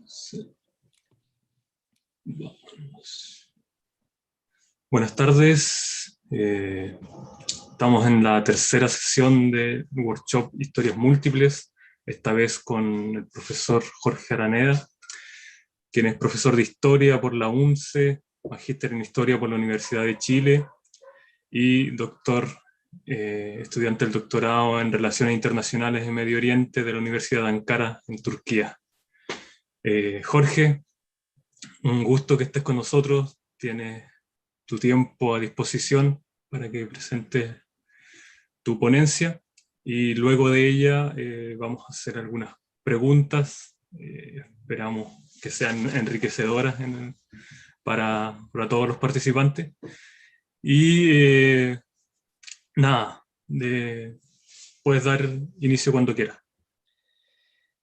Sí. Vamos. Buenas tardes. Estamos en la tercera sesión de workshop Historias Múltiples, esta vez con el profesor Jorge Araneda, quien es profesor de Historia por la UNCE, magíster en Historia por la Universidad de Chile y estudiante del doctorado en Relaciones Internacionales en Medio Oriente de la Universidad de Ankara en Turquía. Jorge, un gusto que estés con nosotros. Tienes tu tiempo a disposición para que presentes tu ponencia y luego de ella vamos a hacer algunas preguntas. Esperamos que sean enriquecedoras para todos los participantes. Y nada, puedes dar inicio cuando quieras.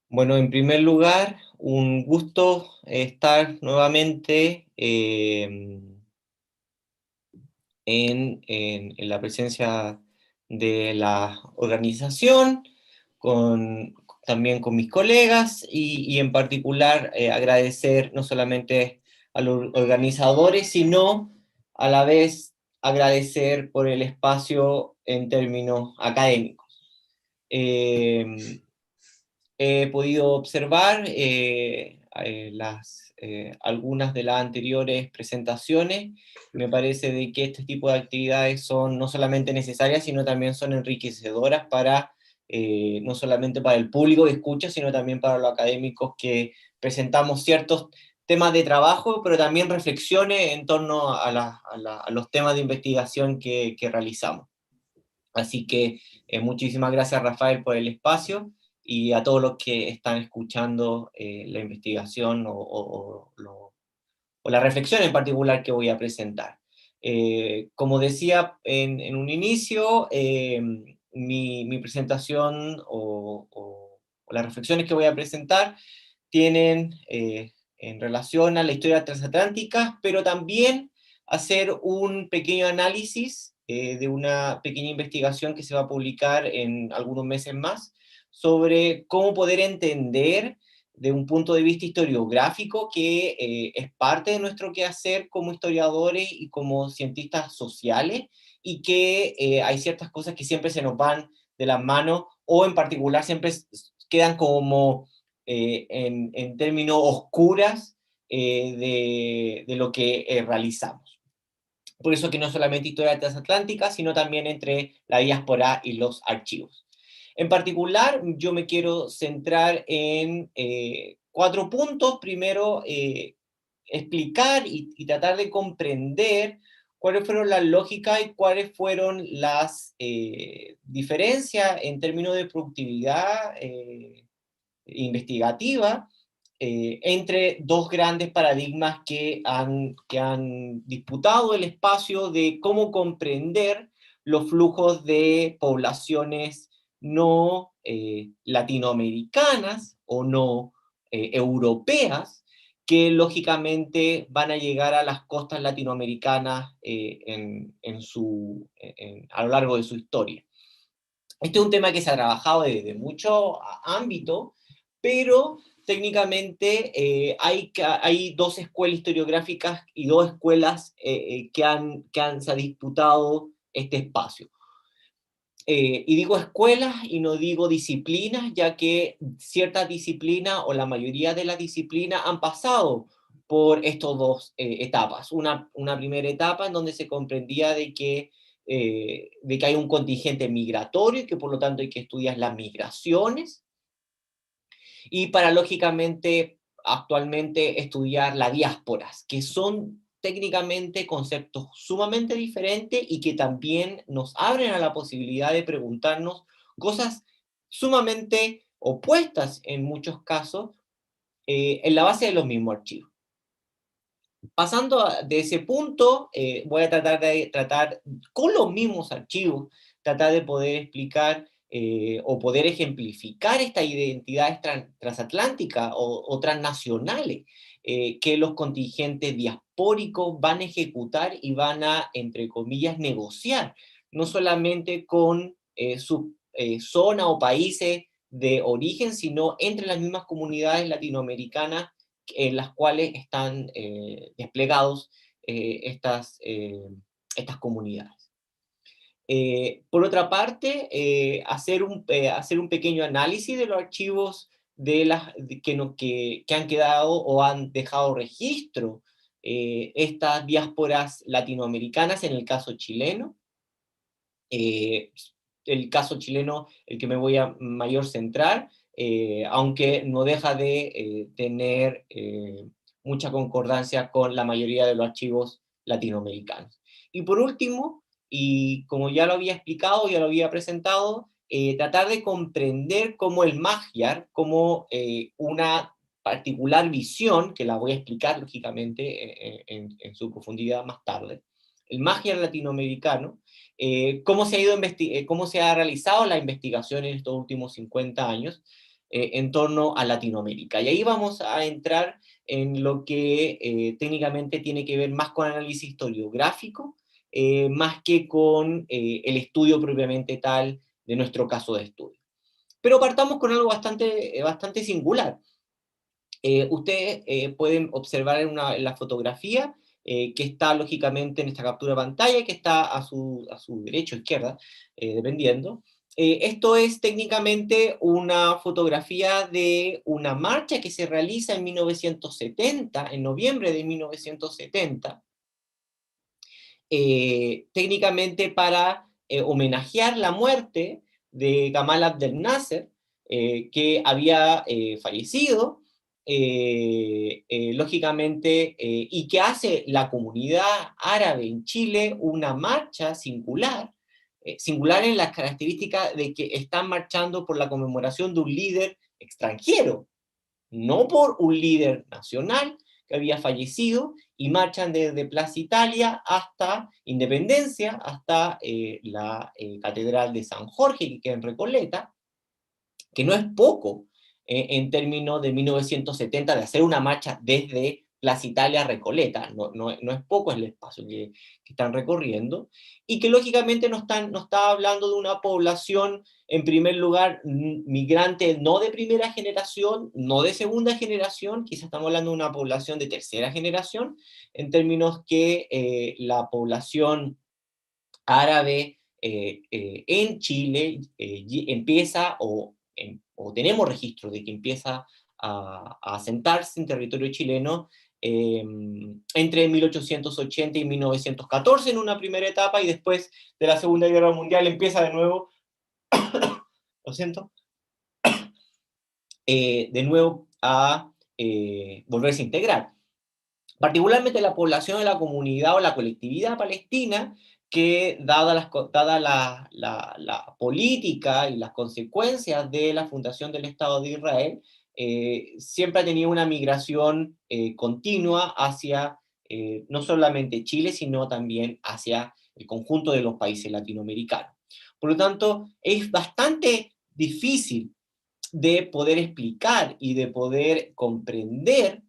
Bueno, en primer lugar, un gusto estar nuevamente en la presencia de la organización, también con mis colegas y en particular agradecer no solamente a los organizadores, sino a la vez agradecer por el espacio en términos académicos. He podido observar algunas de las anteriores presentaciones. Me parece de que este tipo de actividades son no solamente necesarias, sino también son enriquecedoras para, no solamente para el público que escucha, sino también para los académicos que presentamos ciertos temas de trabajo, pero también reflexiones en torno a los temas de investigación que realizamos. Así que muchísimas gracias, Rafael, por el espacio, y a todos los que están escuchando la investigación o la reflexión en particular que voy a presentar. Como decía en un inicio, mi presentación o las reflexiones que voy a presentar tienen en relación a la historia transatlántica, pero también hacer un pequeño análisis de una pequeña investigación que se va a publicar en algunos meses más, sobre cómo poder entender de un punto de vista historiográfico que es parte de nuestro quehacer como historiadores y como cientistas sociales, y que hay ciertas cosas que siempre se nos van de las manos, o en particular siempre quedan como en términos oscuras de lo que realizamos. Por eso que no solamente historia transatlántica, sino también entre la diáspora y los archivos. En particular, yo me quiero centrar en 4 puntos. Primero, explicar y tratar de comprender cuáles fueron las lógicas y cuáles fueron las diferencias en términos de productividad investigativa entre dos grandes paradigmas que han disputado el espacio de cómo comprender los flujos de poblaciones no latinoamericanas o no europeas, que lógicamente van a llegar a las costas latinoamericanas a lo largo de su historia. Este es un tema que se ha trabajado desde muchos ámbitos, pero técnicamente hay dos escuelas historiográficas y dos escuelas se han disputado este espacio. Y digo escuelas y no digo disciplinas, ya que ciertas disciplinas o la mayoría de las disciplinas han pasado por estas dos etapas. Una primera etapa en donde se comprendía de que hay un contingente migratorio y que por lo tanto hay que estudiar las migraciones, y para lógicamente actualmente estudiar las diásporas, que son técnicamente conceptos sumamente diferentes y que también nos abren a la posibilidad de preguntarnos cosas sumamente opuestas en muchos casos en la base de los mismos archivos. Pasando de ese punto, voy a tratar con los mismos archivos, tratar de poder explicar o poder ejemplificar estas identidades transatlánticas o transnacionales que los contingentes diaspóricos van a ejecutar y van a, entre comillas, negociar, no solamente con sus zonas o países de origen, sino entre las mismas comunidades latinoamericanas en las cuales están desplegados estas comunidades. Por otra parte, hacer un pequeño análisis de los archivos que han quedado o han dejado registro estas diásporas latinoamericanas en el caso chileno. El caso chileno, el que me voy a mayor centrar, aunque no deja de tener mucha concordancia con la mayoría de los archivos latinoamericanos. Y por último, y como ya lo había explicado, ya lo había presentado, tratar de comprender cómo el Magyar, como una particular visión, que la voy a explicar lógicamente en su profundidad más tarde, el Magyar latinoamericano, cómo se ha realizado la investigación en estos últimos 50 años en torno a Latinoamérica. Y ahí vamos a entrar en lo que técnicamente tiene que ver más con análisis historiográfico, más que con el estudio propiamente tal de nuestro caso de estudio. Pero partamos con algo bastante singular. Ustedes pueden observar en la fotografía que está lógicamente en esta captura de pantalla, que está a su derecha o izquierda, dependiendo. Esto es técnicamente una fotografía de una marcha que se realiza en 1970, en noviembre de 1970, técnicamente para homenajear la muerte de Gamal Abdel Nasser, que había fallecido, lógicamente, y que hace la comunidad árabe en Chile una marcha singular en las características de que están marchando por la conmemoración de un líder extranjero, no por un líder nacional que había fallecido, y marchan desde Plaza Italia hasta Independencia, hasta la Catedral de San Jorge, que queda en Recoleta, que no es poco en términos de 1970 de hacer una marcha desde Plaza Italia a Recoleta, no es poco el espacio que están recorriendo, y que lógicamente no está hablando de una población, en primer lugar, migrante no de primera generación, no de segunda generación, quizás estamos hablando de una población de tercera generación, en términos que la población árabe en Chile empieza o tenemos registro de que empieza a asentarse en territorio chileno entre 1880 y 1914 en una primera etapa, y después de la Segunda Guerra Mundial empieza de nuevo, lo siento, de nuevo a volverse a integrar. Particularmente la población de la comunidad o la colectividad palestina, que dada la política y las consecuencias de la fundación del Estado de Israel, siempre ha tenido una migración continua hacia no solamente Chile, sino también hacia el conjunto de los países latinoamericanos. Por lo tanto, es bastante difícil de poder explicar y de poder comprender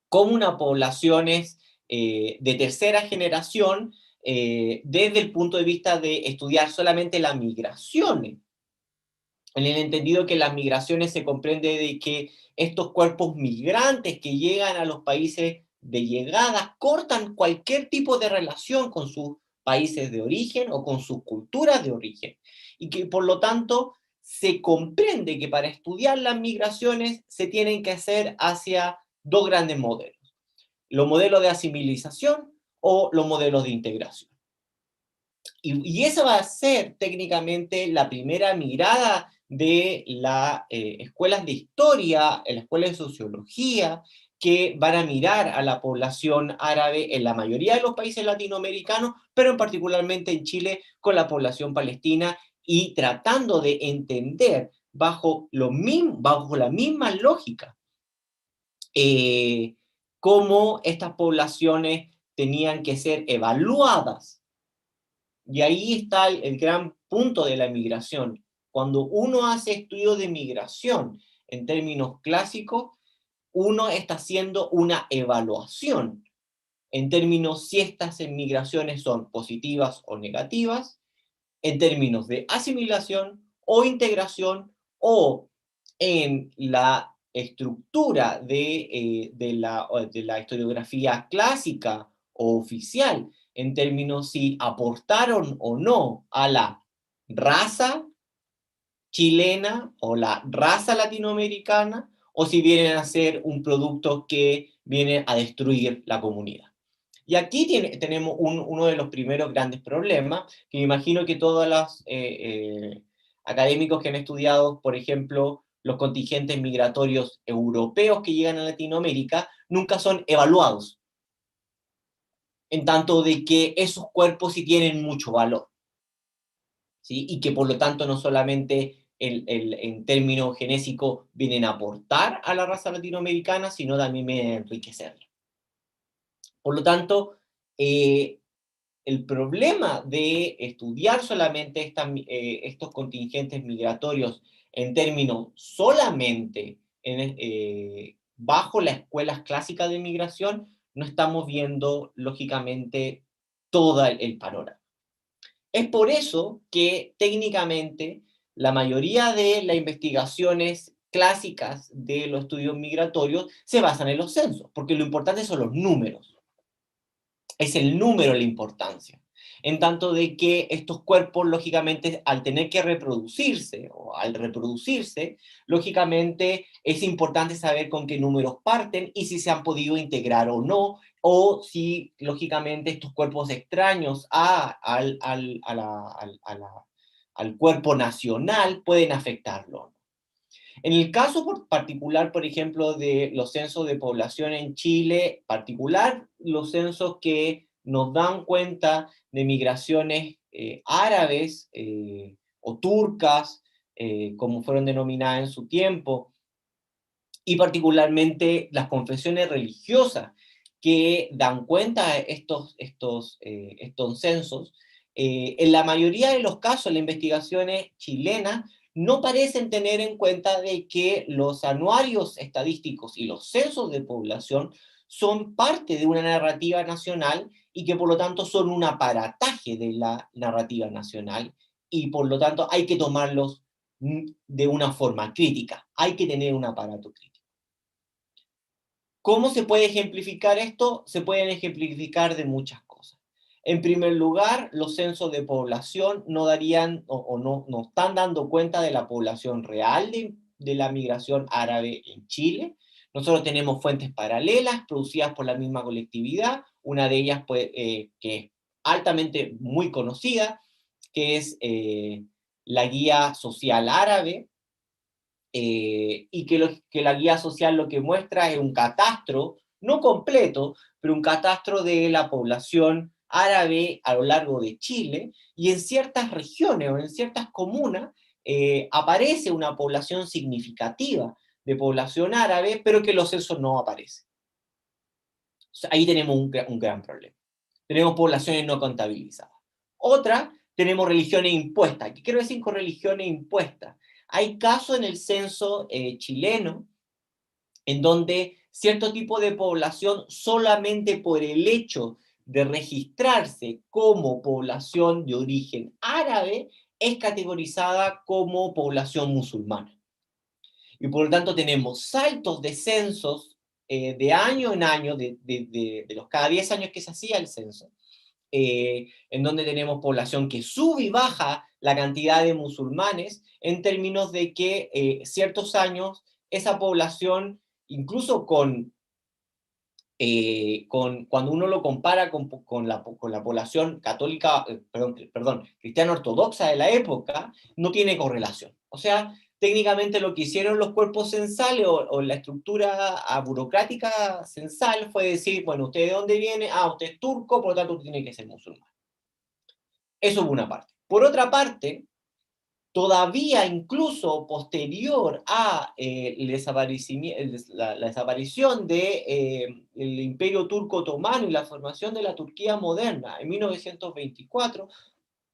cómo una población es de tercera generación desde el punto de vista de estudiar solamente las migraciones, en el entendido que las migraciones se comprende de que estos cuerpos migrantes que llegan a los países de llegada cortan cualquier tipo de relación con sus países de origen o con sus culturas de origen, y que por lo tanto se comprende que para estudiar las migraciones se tienen que hacer hacia dos grandes modelos: los modelos de asimilización o los modelos de integración. Y esa va a ser técnicamente la primera mirada de las escuelas de historia, en las escuelas de sociología, que van a mirar a la población árabe en la mayoría de los países latinoamericanos, pero en particularmente en Chile con la población palestina, y tratando de entender bajo la misma lógica cómo estas poblaciones tenían que ser evaluadas. Y ahí está el gran punto de la migración. Cuando uno hace estudios de migración en términos clásicos, uno está haciendo una evaluación en términos si estas migraciones son positivas o negativas, en términos de asimilación o integración, o en la estructura de la historiografía clásica o oficial, en términos si aportaron o no a la raza chilena o la raza latinoamericana, o si vienen a ser un producto que viene a destruir la comunidad. Y aquí tenemos uno de los primeros grandes problemas, que me imagino que todos los académicos que han estudiado, por ejemplo, los contingentes migratorios europeos que llegan a Latinoamérica, nunca son evaluados, en tanto de que esos cuerpos sí tienen mucho valor, ¿sí? Y que por lo tanto no solamente en términos genésicos vienen a aportar a la raza latinoamericana, sino también vienen a enriquecerla. Por lo tanto, el problema de estudiar solamente estos contingentes migratorios en términos solamente bajo las escuelas clásicas de migración, no estamos viendo, lógicamente, todo el panorama. Es por eso que técnicamente la mayoría de las investigaciones clásicas de los estudios migratorios se basan en los censos, porque lo importante son los números. Es el número la importancia. En tanto de que estos cuerpos, lógicamente, al tener que reproducirse, o al reproducirse, lógicamente es importante saber con qué números parten y si se han podido integrar o no, o si, lógicamente, estos cuerpos extraños al cuerpo nacional pueden afectarlo. En el caso particular, por ejemplo, de los censos de población en Chile, particular los censos que nos dan cuenta de migraciones árabes o turcas, como fueron denominadas en su tiempo, y particularmente las confesiones religiosas que dan cuenta de estos censos, en la mayoría de los casos, las investigaciones chilenas no parecen tener en cuenta de que los anuarios estadísticos y los censos de población son parte de una narrativa nacional y que por lo tanto son un aparataje de la narrativa nacional y por lo tanto hay que tomarlos de una forma crítica, hay que tener un aparato crítico. ¿Cómo se puede ejemplificar esto? Se pueden ejemplificar de muchas cosas. En primer lugar, los censos de población no darían o no están dando cuenta de la población real de la migración árabe en Chile. Nosotros tenemos fuentes paralelas producidas por la misma colectividad, una de ellas pues, que es altamente muy conocida, que es la Guía Social Árabe, y que la guía social lo que muestra es un catastro, no completo, pero un catastro de la población árabe a lo largo de Chile, y en ciertas regiones o en ciertas comunas aparece una población significativa de población árabe, pero que los censos no aparecen. O sea, ahí tenemos un gran problema. Tenemos poblaciones no contabilizadas. Otra, tenemos religiones impuestas. ¿Qué quiero decir con religiones impuestas? Hay casos en el censo chileno en donde cierto tipo de población, solamente por el hecho de registrarse como población de origen árabe, es categorizada como población musulmana. Y por lo tanto tenemos saltos de censos de año en año, de los cada 10 años que se hacía el censo, en donde tenemos población que sube y baja la cantidad de musulmanes, en términos de que ciertos años esa población, incluso cuando uno lo compara con la población católica, cristiana ortodoxa de la época, no tiene correlación. O sea, técnicamente lo que hicieron los cuerpos censales o la estructura burocrática censal fue decir, bueno, ¿usted de dónde viene? Ah, usted es turco, por lo tanto usted tiene que ser musulmán. Eso por una parte. Por otra parte, todavía incluso posterior a la desaparición del Imperio Turco Otomano y la formación de la Turquía moderna en 1924,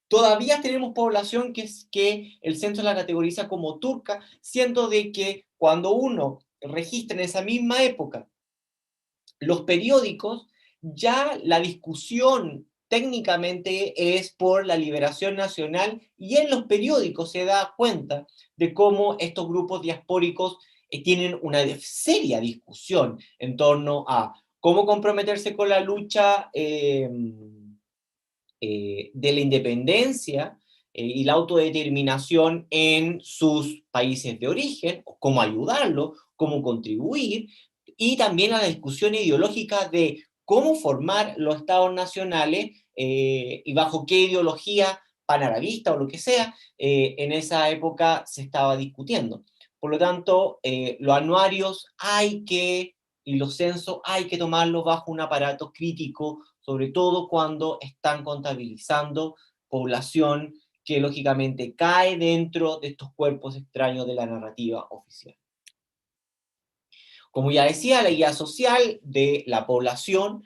todavía tenemos población que el censo la categoriza como turca, siendo de que cuando uno registra en esa misma época los periódicos, ya la discusión técnicamente es por la liberación nacional y en los periódicos se da cuenta de cómo estos grupos diaspóricos tienen una seria discusión en torno a cómo comprometerse con la lucha de la independencia y la autodeterminación en sus países de origen, cómo ayudarlo, cómo contribuir, y también a la discusión ideológica de cómo formar los estados nacionales y bajo qué ideología panarabista o lo que sea, en esa época se estaba discutiendo. Por lo tanto, los anuarios y los censos hay que tomarlos bajo un aparato crítico, sobre todo cuando están contabilizando población que lógicamente cae dentro de estos cuerpos extraños de la narrativa oficial. Como ya decía, la guía social de la población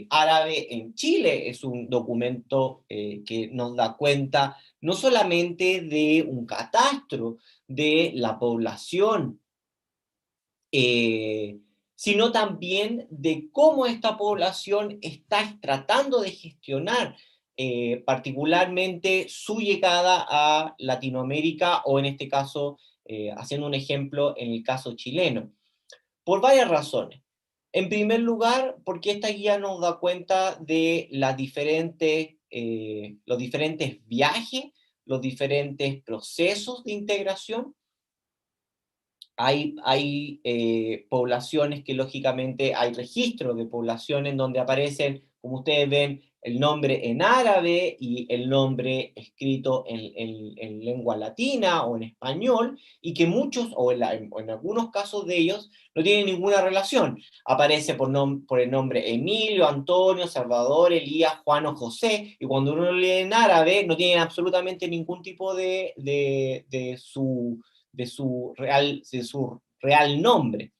árabe en Chile es un documento que nos da cuenta no solamente de un catastro de la población, sino también de cómo esta población está tratando de gestionar particularmente su llegada a Latinoamérica, o en este caso, haciendo un ejemplo en el caso chileno, por varias razones. En primer lugar, porque esta guía nos da cuenta de los diferentes viajes, los diferentes procesos de integración. Hay poblaciones que lógicamente hay registros de poblaciones donde aparecen, como ustedes ven, el nombre en árabe y el nombre escrito en lengua latina o en español, y que muchos, o en algunos casos de ellos, no tienen ninguna relación. Aparece por el nombre Emilio, Antonio, Salvador, Elías, Juan o José, y cuando uno lee en árabe no tienen absolutamente ningún tipo de su real nombre.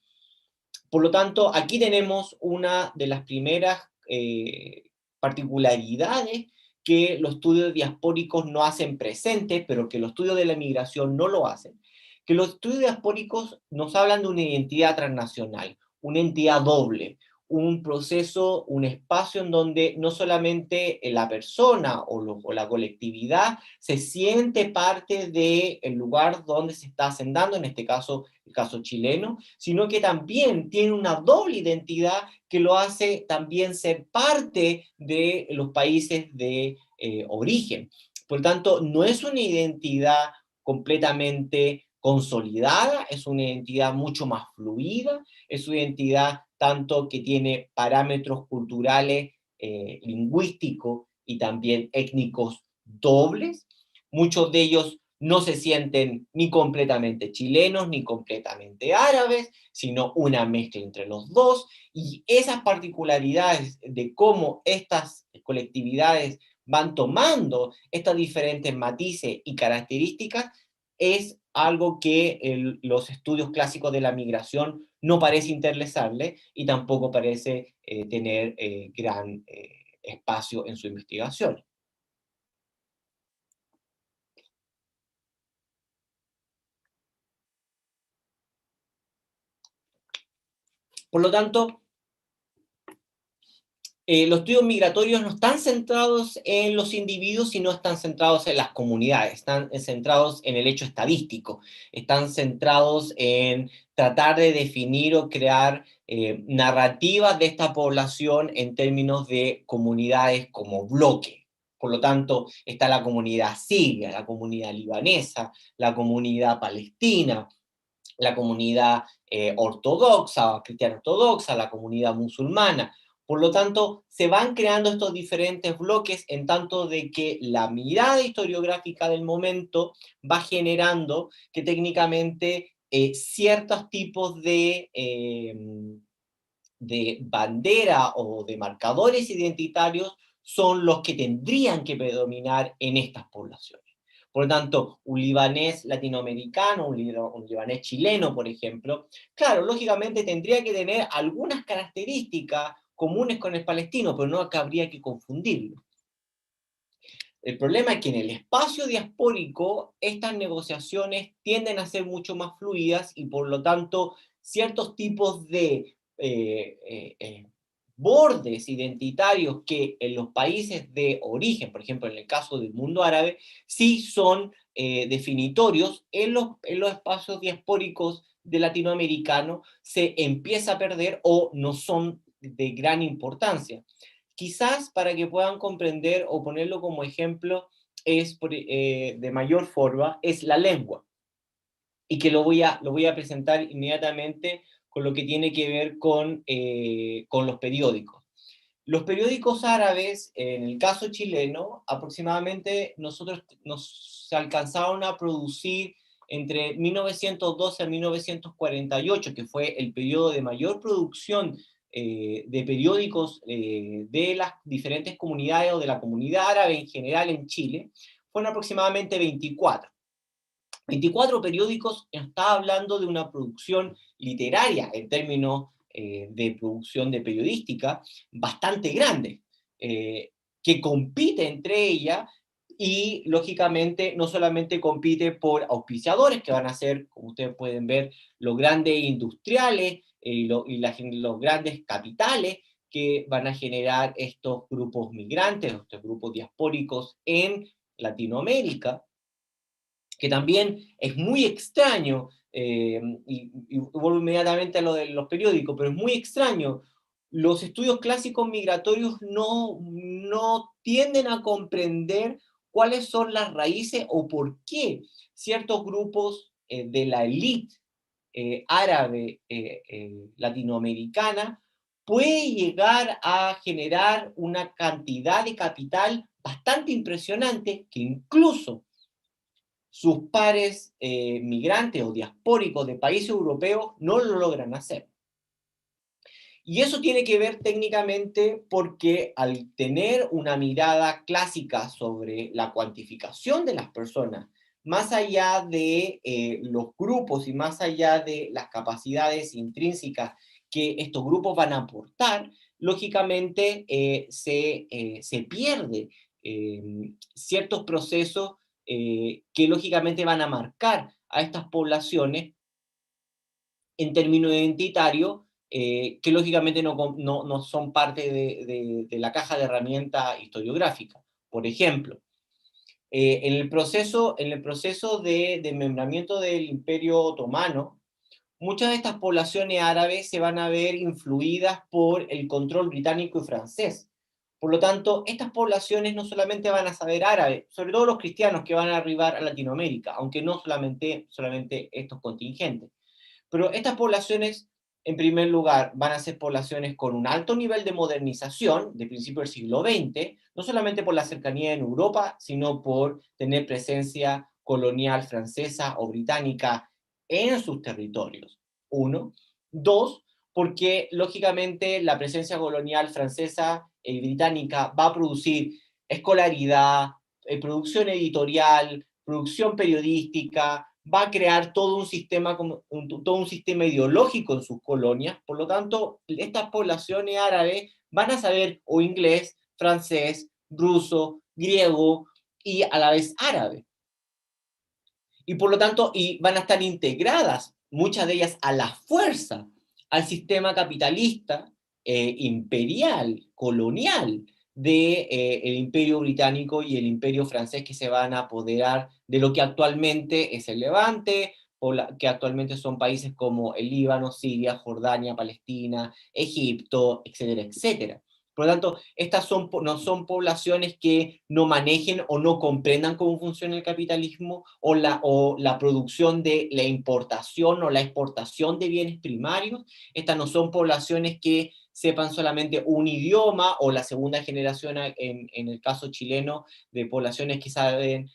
Por lo tanto, aquí tenemos una de las primeras particularidades que los estudios diaspóricos no hacen presente, pero que los estudios de la migración no lo hacen. Que los estudios diaspóricos nos hablan de una identidad transnacional, una entidad doble, un proceso, un espacio en donde no solamente la persona o la colectividad se siente parte del lugar donde se está asentando, en este caso, el caso chileno, sino que también tiene una doble identidad que lo hace también ser parte de los países de origen. Por lo tanto, no es una identidad completamente consolidada, es una identidad mucho más fluida, es una identidad tanto que tiene parámetros culturales, lingüísticos y también étnicos dobles. Muchos de ellos no se sienten ni completamente chilenos ni completamente árabes, sino una mezcla entre los dos, y esas particularidades de cómo estas colectividades van tomando estas diferentes matices y características es algo que los estudios clásicos de la migración no parece interesarle y tampoco parece tener gran espacio en su investigación. Por lo tanto, los estudios migratorios no están centrados en los individuos, sino están centrados en las comunidades, están centrados en el hecho estadístico, están centrados en tratar de definir o crear narrativas de esta población en términos de comunidades como bloque. Por lo tanto, está la comunidad siria, la comunidad libanesa, la comunidad palestina, la comunidad ortodoxa, cristiana ortodoxa, la comunidad musulmana. Por lo tanto, se van creando estos diferentes bloques en tanto de que la mirada historiográfica del momento va generando que técnicamente ciertos tipos de bandera o de marcadores identitarios son los que tendrían que predominar en estas poblaciones. Por lo tanto, un libanés latinoamericano, un libanés chileno, por ejemplo, claro, lógicamente tendría que tener algunas características comunes con el palestino, pero no habría que confundirlo. El problema es que en el espacio diaspórico estas negociaciones tienden a ser mucho más fluidas y por lo tanto ciertos tipos de bordes identitarios que en los países de origen, por ejemplo en el caso del mundo árabe, sí son definitorios en los espacios diaspóricos de latinoamericano se empieza a perder o no son de gran importancia. Quizás para que puedan comprender o ponerlo como ejemplo de mayor forma, es la lengua. Y que lo voy a presentar inmediatamente con lo que tiene que ver con los periódicos. Los periódicos árabes, en el caso chileno, aproximadamente nos alcanzaron a producir entre 1912 a 1948, que fue el periodo de mayor producción de periódicos de las diferentes comunidades o de la comunidad árabe en general en Chile, fueron aproximadamente 24. 24 periódicos, está hablando de una producción literaria en términos de producción de periodística bastante grande, que compite entre ellas y lógicamente no solamente compite por auspiciadores que van a ser, como ustedes pueden ver, los grandes industriales los grandes capitales que van a generar estos grupos migrantes, estos grupos diaspóricos en Latinoamérica, que también es muy extraño, y vuelvo inmediatamente a lo de los periódicos, pero es muy extraño. Los estudios clásicos migratorios no tienden a comprender cuáles son las raíces o por qué ciertos grupos de la élite árabe latinoamericana puede llegar a generar una cantidad de capital bastante impresionante que incluso sus pares migrantes o diaspóricos de países europeos no lo logran hacer. Y eso tiene que ver técnicamente porque al tener una mirada clásica sobre la cuantificación de las personas, más allá de los grupos y más allá de las capacidades intrínsecas que estos grupos van a aportar, lógicamente se pierde ciertos procesos que lógicamente van a marcar a estas poblaciones en términos identitarios, que lógicamente no son parte de la caja de herramientas historiográfica. Por ejemplo, en el proceso de desmembramiento del Imperio Otomano, muchas de estas poblaciones árabes se van a ver influidas por el control británico y francés. Por lo tanto, estas poblaciones no solamente van a saber árabe, sobre todo los cristianos que van a arribar a Latinoamérica, aunque no solamente estos contingentes. Pero estas poblaciones, en primer lugar, van a ser poblaciones con un alto nivel de modernización de principio del siglo XX, no solamente por la cercanía en Europa, sino por tener presencia colonial francesa o británica en sus territorios. Uno. Dos, porque lógicamente la presencia colonial francesa y británica va a producir escolaridad, producción editorial, producción periodística, va a crear todo un sistema, todo un sistema ideológico en sus colonias. Por lo tanto, estas poblaciones árabes van a saber o inglés, francés, ruso, griego y a la vez árabe. Y por lo tanto, y van a estar integradas, muchas de ellas a la fuerza, al sistema capitalista, imperial, colonial, del Imperio Británico y el Imperio Francés, que se van a apoderar de lo que actualmente es el Levante, que actualmente son países como el Líbano, Siria, Jordania, Palestina, Egipto, etcétera, etcétera. Por lo tanto, estas no son poblaciones que no manejen o no comprendan cómo funciona el capitalismo o la producción de la importación o la exportación de bienes primarios. Estas no son poblaciones que sepan solamente un idioma o la segunda generación, en el caso chileno, de poblaciones que saben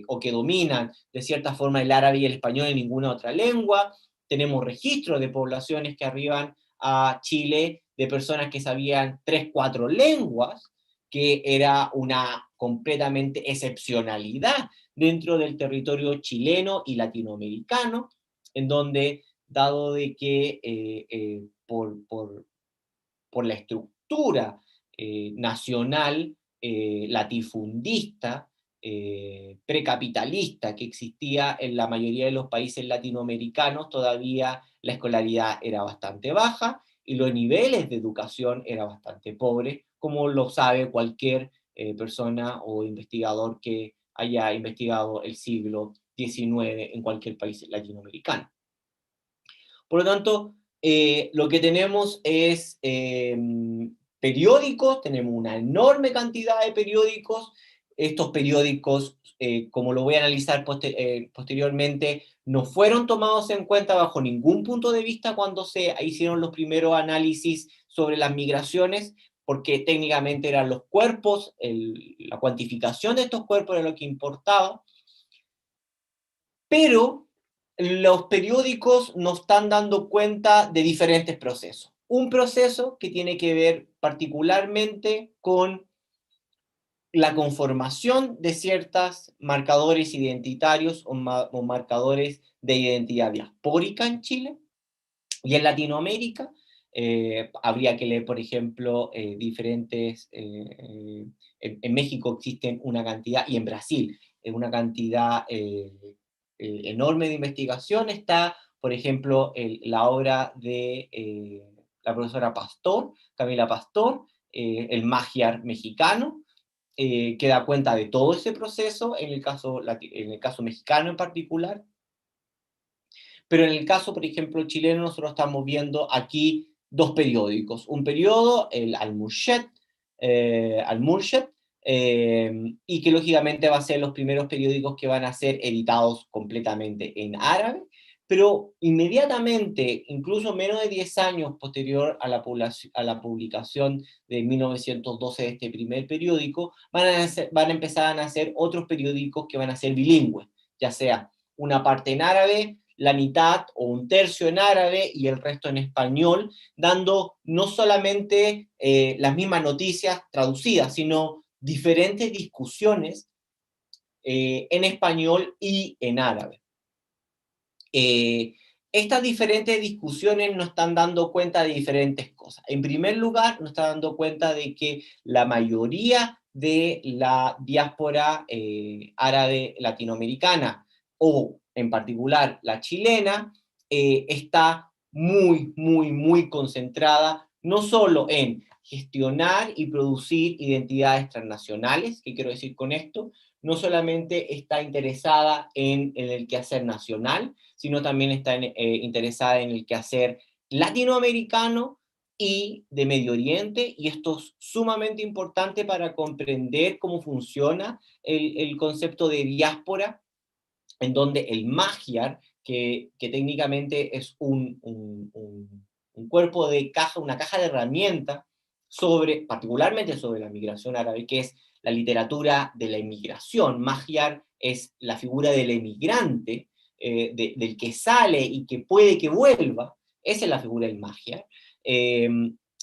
o que dominan de cierta forma el árabe y el español en ninguna otra lengua. Tenemos registros de poblaciones que arriban a Chile de personas que sabían 3, 4 lenguas, que era una completamente excepcionalidad dentro del territorio chileno y latinoamericano, en donde, dado de que por la estructura nacional latifundista, precapitalista que existía en la mayoría de los países latinoamericanos, todavía la escolaridad era bastante baja y los niveles de educación eran bastante pobres, como lo sabe cualquier persona o investigador que haya investigado el siglo XIX en cualquier país latinoamericano. Por lo tanto, lo que tenemos es periódicos, tenemos una enorme cantidad de periódicos. Estos periódicos, como lo voy a analizar posteriormente, no fueron tomados en cuenta bajo ningún punto de vista cuando se hicieron los primeros análisis sobre las migraciones, porque técnicamente eran los cuerpos, la cuantificación de estos cuerpos era lo que importaba, pero los periódicos nos están dando cuenta de diferentes procesos. Un proceso que tiene que ver particularmente con la conformación de ciertos marcadores identitarios o marcadores de identidad diaspórica en Chile y en Latinoamérica. Habría que leer, por ejemplo, en México existen una cantidad, y en Brasil, una cantidad enorme de investigación. Está, por ejemplo, la obra de la profesora Pastor, Camila Pastor, el Magiar mexicano, que da cuenta de todo ese proceso, en el caso mexicano en particular. Pero en el caso, por ejemplo, chileno, nosotros estamos viendo aquí dos periódicos. Un periodo, el Al-Murshid, y que lógicamente va a ser los primeros periódicos que van a ser editados completamente en árabe, pero inmediatamente, incluso menos de 10 años posterior a la publicación de 1912 de este primer periódico, van a empezar a nacer otros periódicos que van a ser bilingües, ya sea una parte en árabe, la mitad o un tercio en árabe y el resto en español, dando no solamente las mismas noticias traducidas, sino diferentes discusiones en español y en árabe. Estas diferentes discusiones nos están dando cuenta de diferentes cosas. En primer lugar, nos está dando cuenta de que la mayoría de la diáspora árabe latinoamericana, o en particular la chilena, está muy, muy, muy concentrada no solo en gestionar y producir identidades transnacionales, ¿qué quiero decir con esto? No solamente está interesada en el quehacer nacional, sino también está interesada en el quehacer latinoamericano y de Medio Oriente, y esto es sumamente importante para comprender cómo funciona el concepto de diáspora, en donde el Magyar, que técnicamente es un cuerpo de caja, una caja de herramientas, particularmente sobre la migración árabe, que es la literatura de la inmigración. Magyar es la figura del emigrante, del que sale y que puede que vuelva. Esa es la figura del Magyar.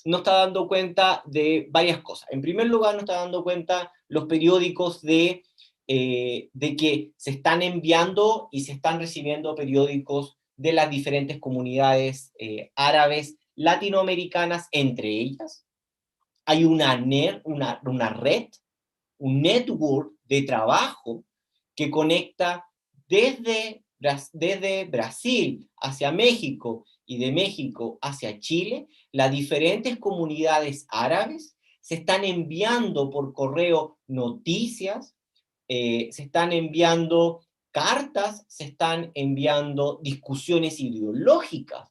Nos está dando cuenta de varias cosas. En primer lugar, nos está dando cuenta los periódicos de que se están enviando y se están recibiendo periódicos de las diferentes comunidades árabes latinoamericanas entre ellas. Hay una red, un network de trabajo que conecta desde Brasil hacia México y de México hacia Chile. Las diferentes comunidades árabes se están enviando por correo noticias, se están enviando cartas, se están enviando discusiones ideológicas,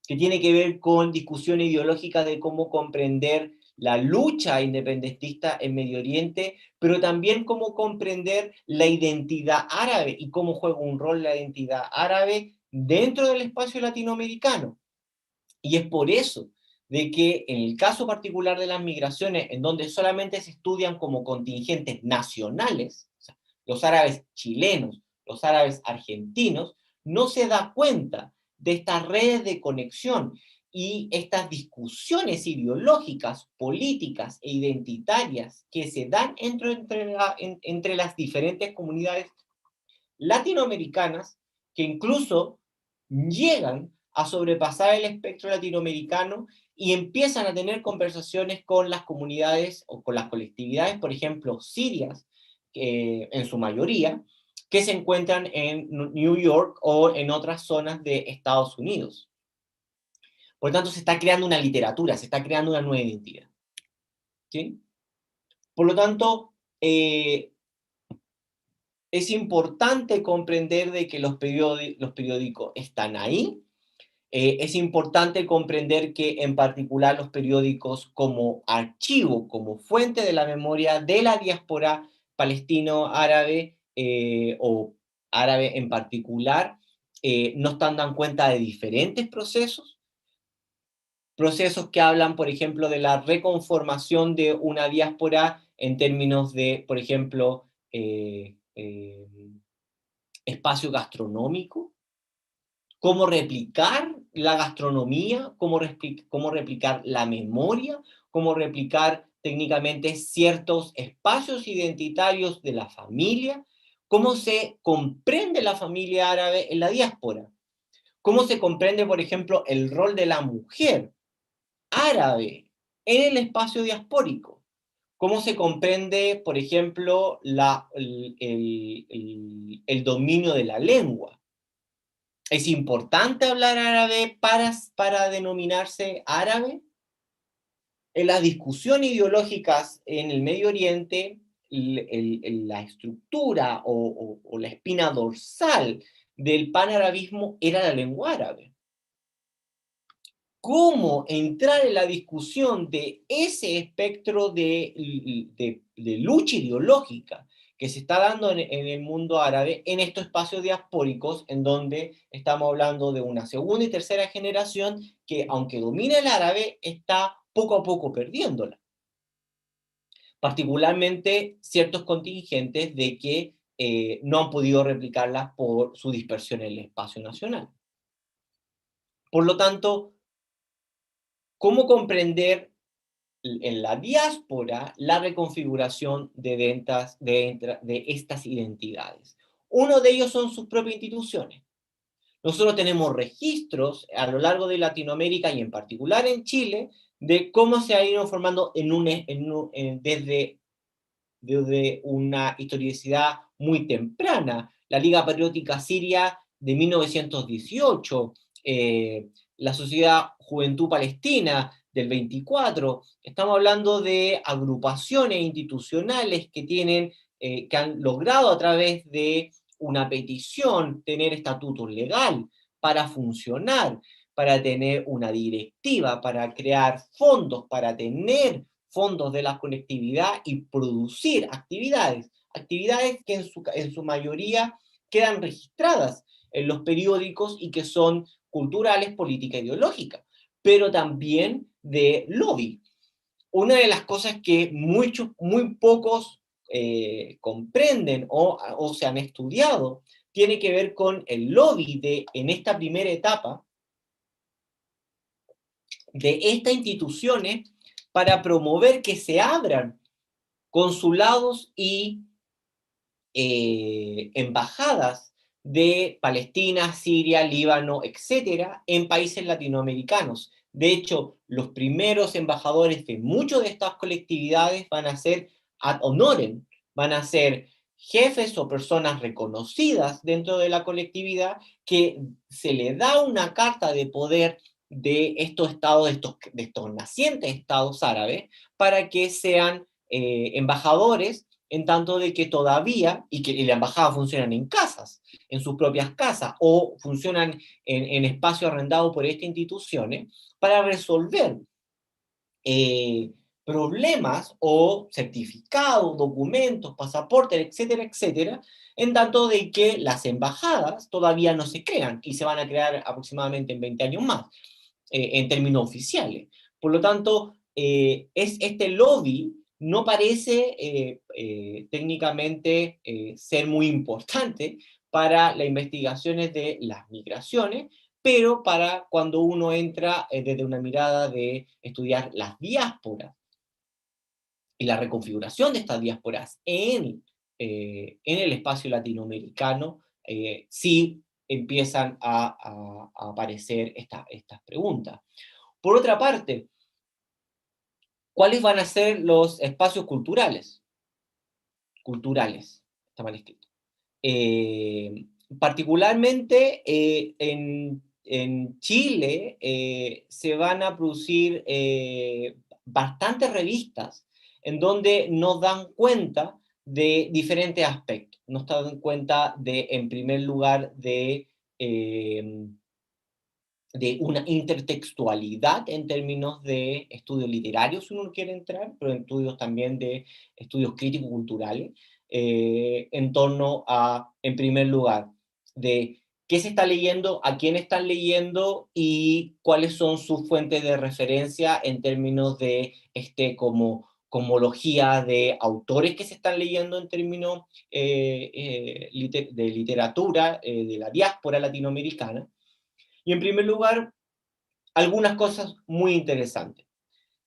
que tiene que ver con discusión ideológica de cómo comprender la lucha independentista en Medio Oriente, pero también cómo comprender la identidad árabe y cómo juega un rol la identidad árabe dentro del espacio latinoamericano. Y es por eso de que en el caso particular de las migraciones, en donde solamente se estudian como contingentes nacionales, o sea, los árabes chilenos, los árabes argentinos, no se da cuenta de estas redes de conexión y estas discusiones ideológicas, políticas e identitarias que se dan entre las diferentes comunidades latinoamericanas, que incluso llegan a sobrepasar el espectro latinoamericano y empiezan a tener conversaciones con las comunidades o con las colectividades, por ejemplo, sirias, en su mayoría, que se encuentran en New York o en otras zonas de Estados Unidos. Por lo tanto, se está creando una literatura, se está creando una nueva identidad. ¿Sí? Por lo tanto, es importante comprender de que los periódicos están ahí, Es importante comprender que en particular los periódicos como archivo, como fuente de la memoria de la diáspora palestino-árabe o árabe en particular, no están dando cuenta de diferentes procesos que hablan, por ejemplo, de la reconformación de una diáspora en términos de, por ejemplo, espacio gastronómico, cómo replicar la gastronomía, cómo replicar la memoria, cómo replicar técnicamente ciertos espacios identitarios de la familia, cómo se comprende la familia árabe en la diáspora, cómo se comprende, por ejemplo, el rol de la mujer árabe en el espacio diaspórico, cómo se comprende, por ejemplo, el dominio de la lengua. ¿Es importante hablar árabe para denominarse árabe? En las discusiones ideológicas en el Medio Oriente, la estructura o la espina dorsal del panarabismo era la lengua árabe. ¿Cómo entrar en la discusión de ese espectro de lucha ideológica que se está dando en el mundo árabe, en estos espacios diaspóricos, en donde estamos hablando de una segunda y tercera generación que, aunque domina el árabe, está poco a poco perdiéndola? Particularmente ciertos contingentes de que no han podido replicarla por su dispersión en el espacio nacional. Por lo tanto, ¿cómo comprender en la diáspora la reconfiguración de estas identidades? Uno de ellos son sus propias instituciones. Nosotros tenemos registros a lo largo de Latinoamérica y en particular en Chile de cómo se ha ido formando desde una historicidad muy temprana. La Liga Patriótica Siria de 1918, la Sociedad Juventud Palestina del 24. Estamos hablando de agrupaciones institucionales que han logrado a través de una petición tener estatutos legal para funcionar, para tener una directiva, para crear fondos, para tener fondos de la conectividad y producir actividades que en su mayoría quedan registradas en los periódicos y que son culturales, políticas, ideológicas, pero también de lobby. Una de las cosas que muy pocos comprenden o se han estudiado tiene que ver con el lobby en esta primera etapa de estas instituciones para promover que se abran consulados y embajadas de Palestina, Siria, Líbano, etcétera, en países latinoamericanos. De hecho, los primeros embajadores de muchas de estas colectividades van a ser ad honorem, van a ser jefes o personas reconocidas dentro de la colectividad que se le da una carta de poder de estos estados, de estos nacientes estados árabes, para que sean embajadores, en tanto de que todavía, y la embajada funcionan en casas, en sus propias casas, o funcionan en espacios arrendados por estas instituciones, para resolver problemas o certificados, documentos, pasaportes, etcétera, etcétera, en tanto de que las embajadas todavía no se crean y se van a crear aproximadamente en 20 años más, en términos oficiales. Por lo tanto, este lobby no parece técnicamente ser muy importante para las investigaciones de las migraciones, pero para cuando uno entra desde una mirada de estudiar las diásporas y la reconfiguración de estas diásporas en el espacio latinoamericano, sí empiezan a aparecer estas preguntas. Por otra parte, ¿cuáles van a ser los espacios culturales? Culturales, está mal escrito. Particularmente en Chile se van a producir bastantes revistas en donde nos dan cuenta de diferentes aspectos. Nos dan cuenta de, en primer lugar, de de una intertextualidad en términos de estudios literarios, si uno quiere entrar, pero en estudios también de estudios críticos culturales, en torno a, en primer lugar, de qué se está leyendo, a quién están leyendo y cuáles son sus fuentes de referencia en términos de como cosmología de autores que se están leyendo en términos de literatura de la diáspora latinoamericana. Y en primer lugar, algunas cosas muy interesantes.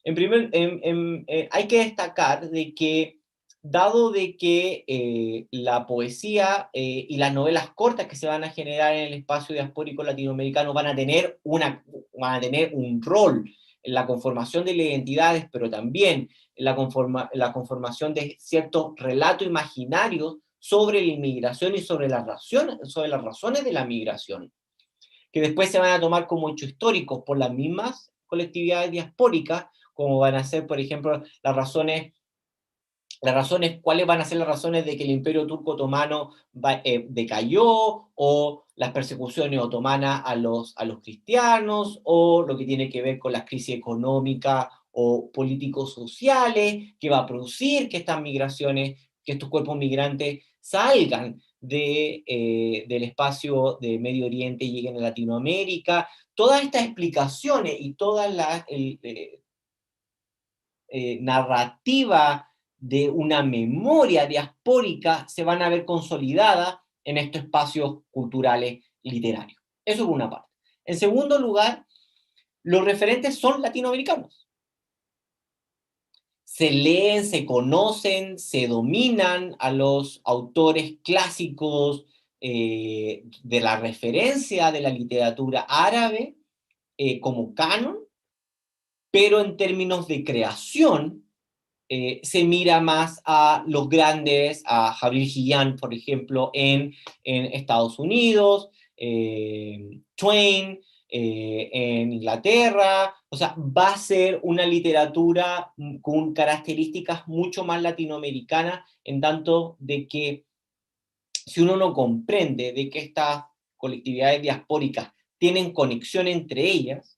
Hay que destacar de que, dado de que la poesía y las novelas cortas que se van a generar en el espacio diaspórico latinoamericano van a tener un rol en la conformación de las identidades, pero también en la conformación de ciertos relatos imaginarios sobre la inmigración y sobre las razones de la migración, que después se van a tomar como hechos históricos por las mismas colectividades diaspóricas, como van a ser, por ejemplo, cuáles van a ser las razones de que el Imperio Turco Otomano decayó, o las persecuciones otomanas a los cristianos, o lo que tiene que ver con las crisis económicas o políticos-sociales que va a producir que estas migraciones, que estos cuerpos migrantes salgan del espacio de Medio Oriente y lleguen a Latinoamérica. Todas estas explicaciones y toda la narrativa de una memoria diaspórica se van a ver consolidadas en estos espacios culturales literarios. Eso por una parte. En segundo lugar, los referentes son latinoamericanos. Se leen, se conocen, se dominan a los autores clásicos de la referencia de la literatura árabe como canon, pero en términos de creación se mira más a los grandes, a Javier Gillian, por ejemplo, en Estados Unidos, Twain en Inglaterra. O sea, va a ser una literatura con características mucho más latinoamericanas, en tanto de que si uno no comprende de que estas colectividades diaspóricas tienen conexión entre ellas,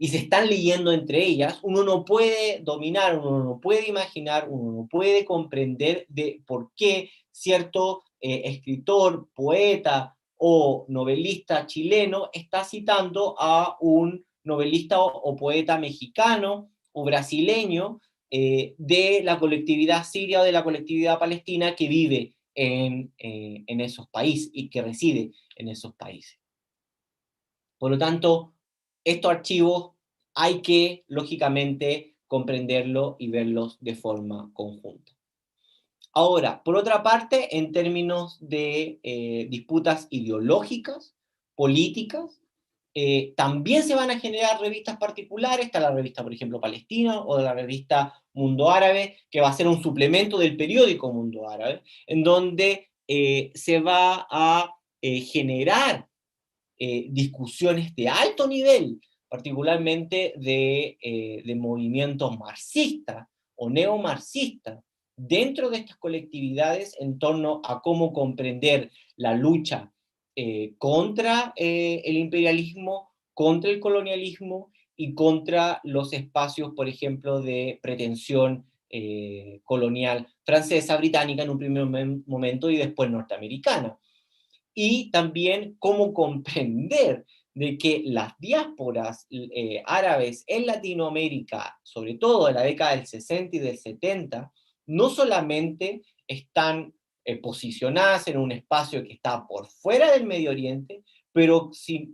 y se están leyendo entre ellas, uno no puede dominar, uno no puede imaginar, uno no puede comprender de por qué cierto escritor, poeta o novelista chileno está citando a un novelista o poeta mexicano o brasileño de la colectividad siria o de la colectividad palestina que vive en esos países y que reside en esos países. Por lo tanto, estos archivos hay que, lógicamente, comprenderlos y verlos de forma conjunta. Ahora, por otra parte, en términos de disputas ideológicas, políticas, también se van a generar revistas particulares. Está la revista, por ejemplo, Palestina, o la revista Mundo Árabe, que va a ser un suplemento del periódico Mundo Árabe, en donde se va a generar discusiones de alto nivel, particularmente de movimientos marxistas o neomarxistas, dentro de estas colectividades en torno a cómo comprender la lucha contra el imperialismo, contra el colonialismo y contra los espacios, por ejemplo, de pretensión colonial francesa, británica en un primer momento y después norteamericana. Y también cómo comprender de que las diásporas árabes en Latinoamérica, sobre todo en la década del 60 y del 70, no solamente están posicionadas en un espacio que está por fuera del Medio Oriente, pero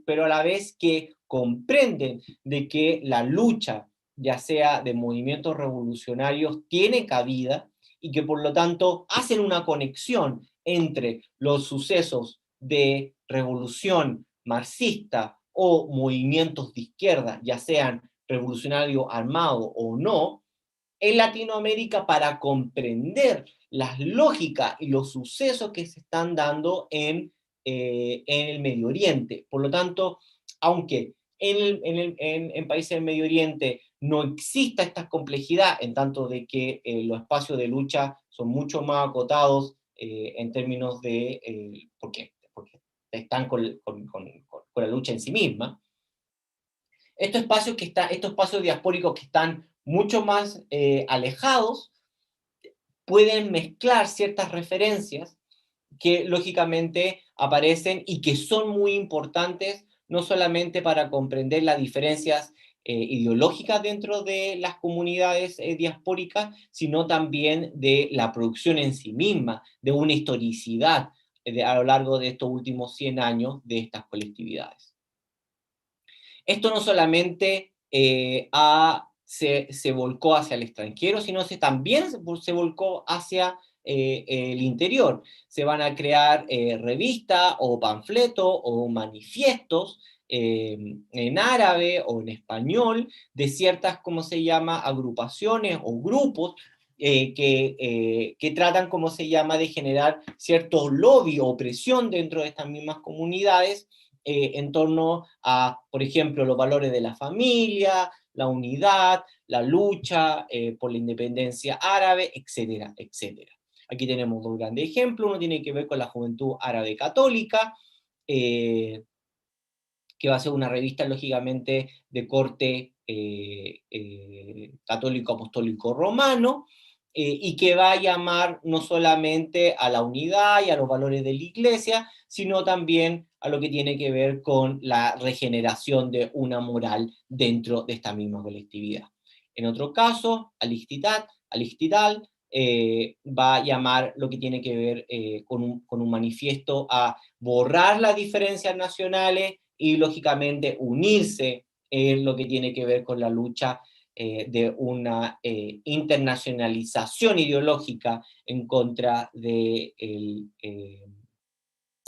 a la vez que comprenden de que la lucha, ya sea de movimientos revolucionarios, tiene cabida y que por lo tanto hacen una conexión entre los sucesos de revolución marxista o movimientos de izquierda, ya sean revolucionarios armados o no, en Latinoamérica para comprender las lógicas y los sucesos que se están dando en el Medio Oriente. Por lo tanto, aunque en países del Medio Oriente no exista esta complejidad, en tanto de que los espacios de lucha son mucho más acotados en términos de, porque están con la lucha en sí misma, Estos espacios diaspóricos que están mucho más alejados, pueden mezclar ciertas referencias que lógicamente aparecen y que son muy importantes, no solamente para comprender las diferencias ideológicas dentro de las comunidades diaspóricas, sino también de la producción en sí misma, de una historicidad a lo largo de estos últimos 100 años de estas colectividades. Esto no solamente se volcó hacia el extranjero, sino también se volcó hacia el interior. Se van a crear revistas o panfletos o manifiestos en árabe o en español de ciertas, ¿cómo se llama?, agrupaciones o grupos que tratan, ¿cómo se llama?, de generar cierto lobby o presión dentro de estas mismas comunidades en torno a, por ejemplo, los valores de la familia, la unidad, la lucha por la independencia árabe, etcétera, etcétera. Aquí tenemos dos grandes ejemplos. Uno tiene que ver con la Juventud Árabe Católica, que va a ser una revista, lógicamente, de corte católico apostólico romano, y que va a llamar no solamente a la unidad y a los valores de la Iglesia, sino también a lo que tiene que ver con la regeneración de una moral dentro de esta misma colectividad. En otro caso, Al-Ihtidal va a llamar lo que tiene que ver con un manifiesto a borrar las diferencias nacionales y, lógicamente, unirse en lo que tiene que ver con la lucha de una internacionalización ideológica en contra del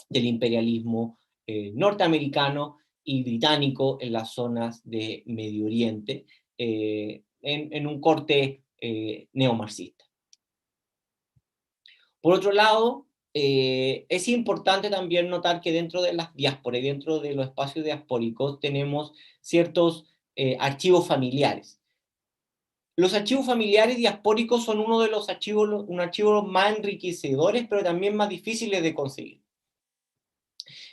imperialismo norteamericano y británico en las zonas de Medio Oriente, en un corte neomarxista. Por otro lado, es importante también notar que dentro de las diásporas y dentro de los espacios diaspóricos tenemos ciertos archivos familiares. Los archivos familiares diaspóricos son uno de los archivos más enriquecedores, pero también más difíciles de conseguir.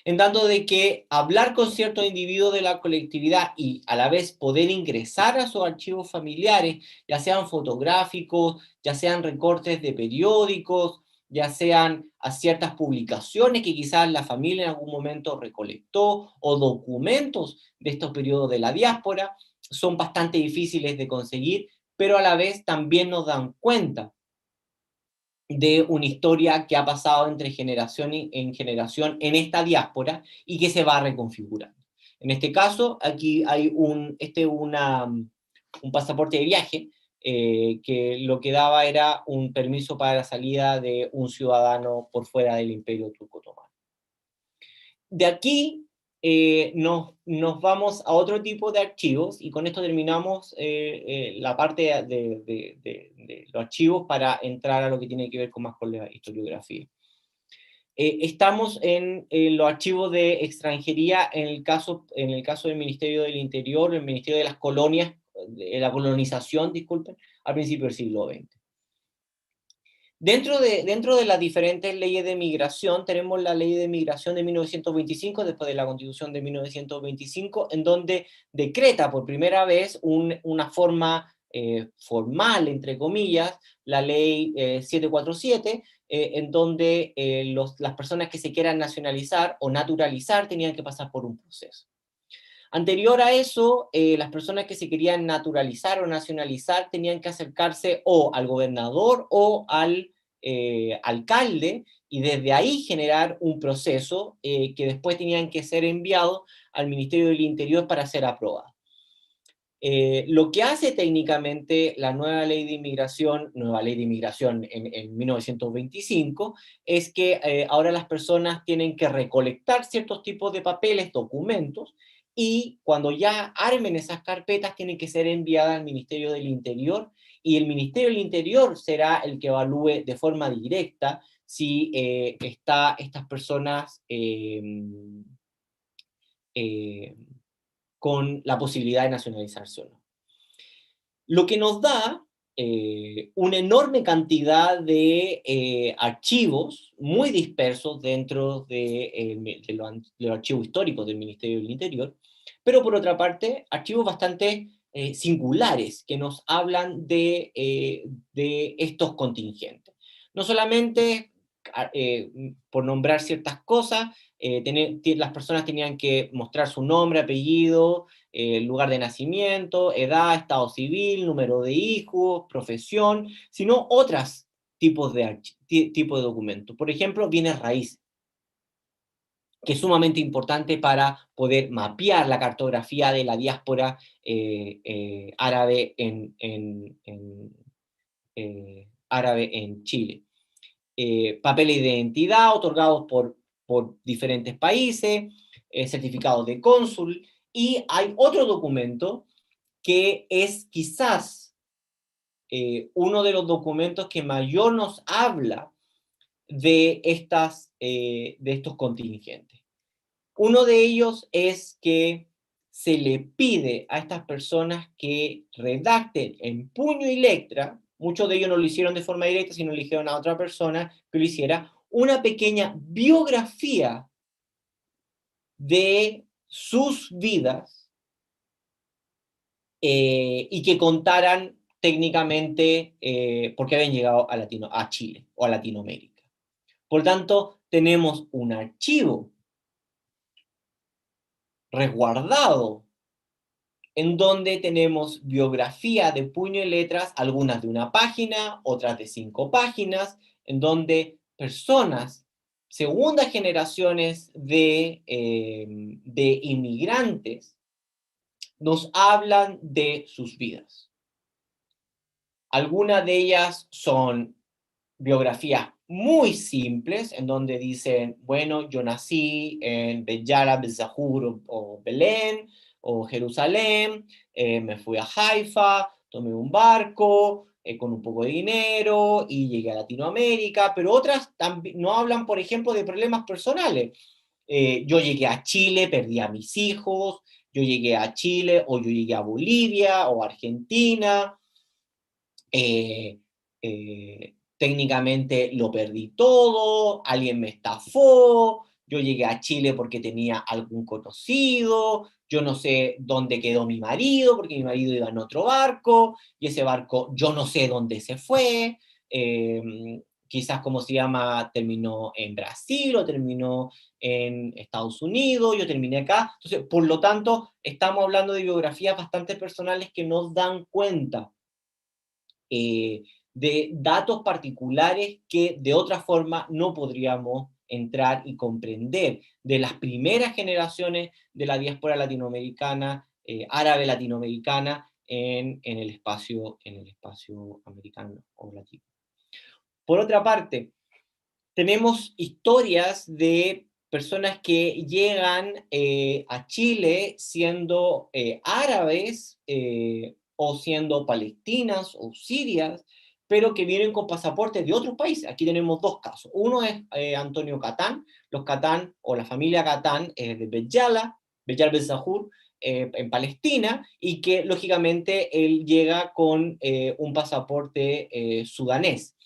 En tanto de que hablar con ciertos individuos de la colectividad y a la vez poder ingresar a sus archivos familiares, ya sean fotográficos, ya sean recortes de periódicos, ya sean a ciertas publicaciones que quizás la familia en algún momento recolectó, o documentos de estos periodos de la diáspora, son bastante difíciles de conseguir, pero a la vez también nos dan cuenta de una historia que ha pasado entre generación en generación en esta diáspora y que se va reconfigurando. En este caso, aquí hay un pasaporte de viaje que lo que daba era un permiso para la salida de un ciudadano por fuera del Imperio Turco Otomano. De aquí nos vamos a otro tipo de archivos, y con esto terminamos la parte de los archivos para entrar a lo que tiene que ver más con la historiografía. Estamos en los archivos de extranjería en el caso del Ministerio del Interior, el Ministerio de las Colonias, de la colonización, disculpen, al principio del siglo XX. Dentro de las diferentes leyes de migración, tenemos la ley de migración de 1925, después de la Constitución de 1925, en donde decreta por primera vez una forma formal, entre comillas, la ley 747, en donde las personas que se quieran nacionalizar o naturalizar tenían que pasar por un proceso. Anterior a eso, las personas que se querían naturalizar o nacionalizar tenían que acercarse o al gobernador o al alcalde, y desde ahí generar un proceso que después tenían que ser enviado al Ministerio del Interior para ser aprobado. Lo que hace técnicamente la nueva ley de inmigración en 1925, es que ahora las personas tienen que recolectar ciertos tipos de papeles, documentos, y cuando ya armen esas carpetas tienen que ser enviadas al Ministerio del Interior, y el Ministerio del Interior será el que evalúe de forma directa si estas personas con la posibilidad de nacionalizarse o no. Lo que nos da una enorme cantidad de archivos muy dispersos dentro de los archivos históricos del Ministerio del Interior, pero por otra parte, archivos bastante singulares que nos hablan de estos contingentes. No solamente por nombrar ciertas cosas, las personas tenían que mostrar su nombre, apellido, lugar de nacimiento, edad, estado civil, número de hijos, profesión, sino otros tipos tipo de documentos. Por ejemplo, bienes raíces, que es sumamente importante para poder mapear la cartografía de la diáspora árabe árabe en Chile. Papeles de identidad otorgados por diferentes países, certificados de cónsul, y hay otro documento que es quizás uno de los documentos que mayor nos habla de estos contingentes. Uno de ellos es que se le pide a estas personas que redacten en puño y letra, muchos de ellos no lo hicieron de forma directa, sino eligieron a otra persona que lo hiciera, una pequeña biografía de sus vidas y que contaran técnicamente por qué habían llegado a Chile o a Latinoamérica. Por tanto, tenemos un archivo resguardado en donde tenemos biografía de puño y letras, algunas de una página, otras de 5 páginas, en donde personas, segundas generaciones de inmigrantes, nos hablan de sus vidas. Algunas de ellas son biografías muy simples, en donde dicen, bueno, yo nací en Beyala, Bezahur o Belén, o Jerusalén, me fui a Haifa, tomé un barco con un poco de dinero y llegué a Latinoamérica, pero otras no hablan, por ejemplo, de problemas personales. Yo llegué a Chile, perdí a mis hijos, yo llegué a Chile, o yo llegué a Bolivia, o Argentina, técnicamente lo perdí todo, alguien me estafó, yo llegué a Chile porque tenía algún conocido, yo no sé dónde quedó mi marido, porque mi marido iba en otro barco, y ese barco yo no sé dónde se fue, quizás como se llama, terminó en Brasil o terminó en Estados Unidos, yo terminé acá. Entonces, por lo tanto, estamos hablando de biografías bastante personales que nos dan cuenta de datos particulares que de otra forma no podríamos entrar y comprender de las primeras generaciones de la diáspora latinoamericana, árabe latinoamericana, en el espacio americano o latino. Por otra parte, tenemos historias de personas que llegan a Chile siendo árabes o siendo palestinas o sirias, pero que vienen con pasaportes de otros países. Aquí tenemos dos casos. Uno es Antonio Catán, los Catán o la familia Catán de Beyala, Beyal Bezahur, en Palestina, y que lógicamente él llega con un pasaporte sudanés.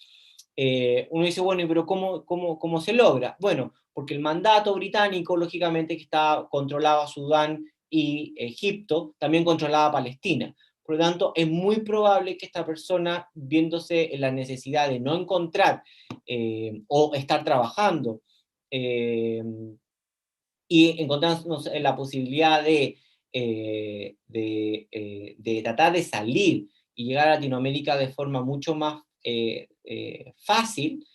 Uno dice, bueno, pero ¿cómo se logra? Bueno, porque el mandato británico, lógicamente, que controlaba Sudán y Egipto, también controlaba Palestina. Por lo tanto, es muy probable que esta persona, viéndose en la necesidad de no encontrar o estar trabajando y encontrarnos en la posibilidad de tratar de salir y llegar a Latinoamérica de forma mucho más fácil,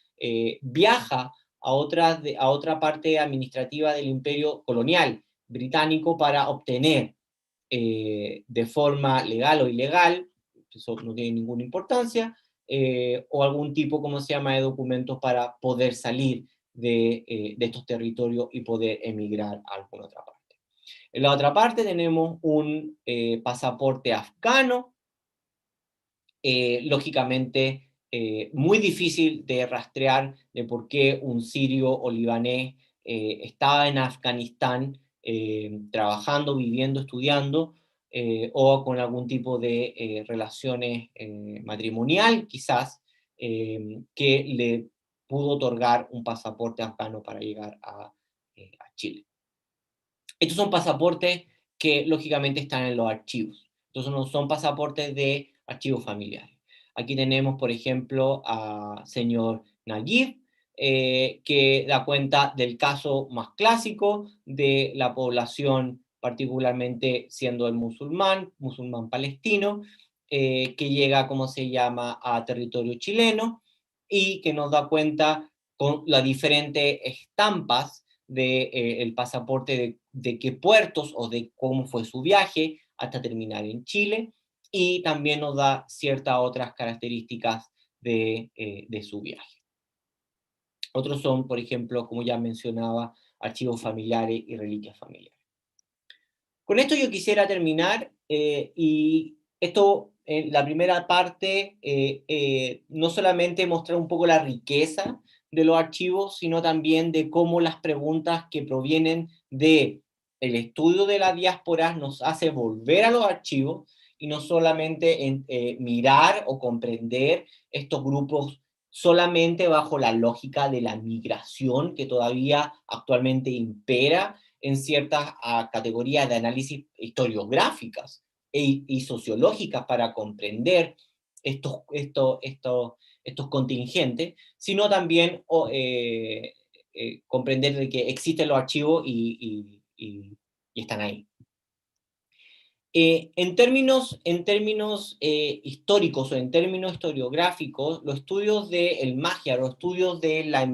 viaja a otra parte administrativa del imperio colonial británico para obtener de forma legal o ilegal, eso no tiene ninguna importancia, o algún tipo, ¿cómo se llama?, de documentos para poder salir de estos territorios y poder emigrar a alguna otra parte. En la otra parte tenemos un pasaporte afgano, lógicamente muy difícil de rastrear de por qué un sirio o libanés estaba en Afganistán trabajando, viviendo, estudiando, o con algún tipo de relaciones matrimonial, quizás, que le pudo otorgar un pasaporte afgano para llegar a Chile. Estos son pasaportes que lógicamente están en los archivos. Entonces no son pasaportes de archivos familiares. Aquí tenemos, por ejemplo, a señor Naguib, que da cuenta del caso más clásico de la población, particularmente siendo el musulmán palestino, que llega, ¿cómo se llama?, a territorio chileno, y que nos da cuenta con las diferentes estampas del pasaporte de qué puertos o de cómo fue su viaje hasta terminar en Chile, y también nos da ciertas otras características de su viaje. Otros son, por ejemplo, como ya mencionaba, archivos familiares y reliquias familiares. Con esto yo quisiera terminar, y esto, la primera parte, no solamente mostrar un poco la riqueza de los archivos, sino también de cómo las preguntas que provienen de el estudio de la diáspora nos hace volver a los archivos y no solamente mirar o comprender estos grupos solamente bajo la lógica de la migración que todavía actualmente impera en ciertas categorías de análisis historiográficas y sociológicas para comprender estos contingentes, sino también comprender de que existen los archivos y están ahí. En términos históricos o en términos historiográficos, los estudios del Magyar, los estudios de la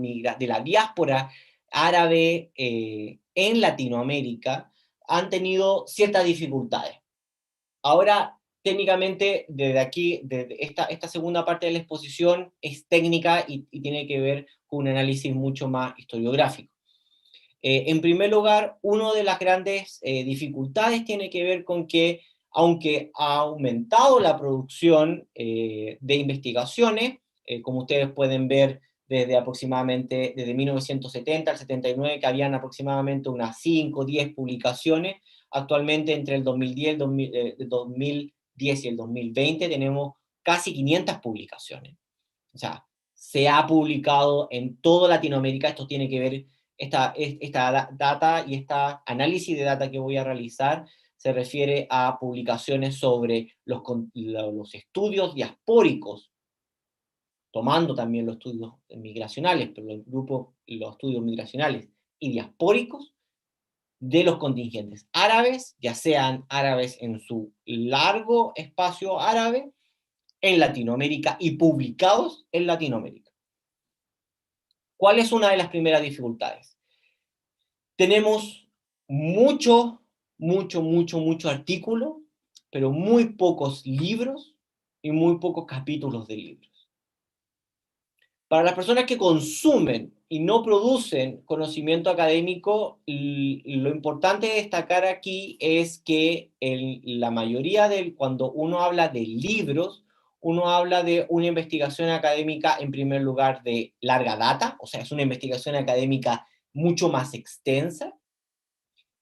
diáspora árabe en Latinoamérica han tenido ciertas dificultades. Ahora, técnicamente, desde aquí, desde esta segunda parte de la exposición es técnica y tiene que ver con un análisis mucho más historiográfico. En primer lugar, una de las grandes dificultades tiene que ver con que, aunque ha aumentado la producción de investigaciones, como ustedes pueden ver desde 1970 al 79, que habían aproximadamente unas 5 o 10 publicaciones, actualmente entre el 2010 y el 2020 tenemos casi 500 publicaciones. O sea, se ha publicado en toda Latinoamérica. Esto tiene que ver, esta data y este análisis de data que voy a realizar se refiere a publicaciones sobre los estudios diaspóricos, tomando también los estudios migracionales, pero los estudios migracionales y diaspóricos de los contingentes árabes, ya sean árabes en su largo espacio árabe, en Latinoamérica y publicados en Latinoamérica. ¿Cuál es una de las primeras dificultades? Tenemos mucho artículo, pero muy pocos libros y muy pocos capítulos de libros. Para las personas que consumen y no producen conocimiento académico, lo importante de destacar aquí es que la mayoría cuando uno habla de libros, uno habla de una investigación académica, en primer lugar, de larga data, o sea, es una investigación académica mucho más extensa,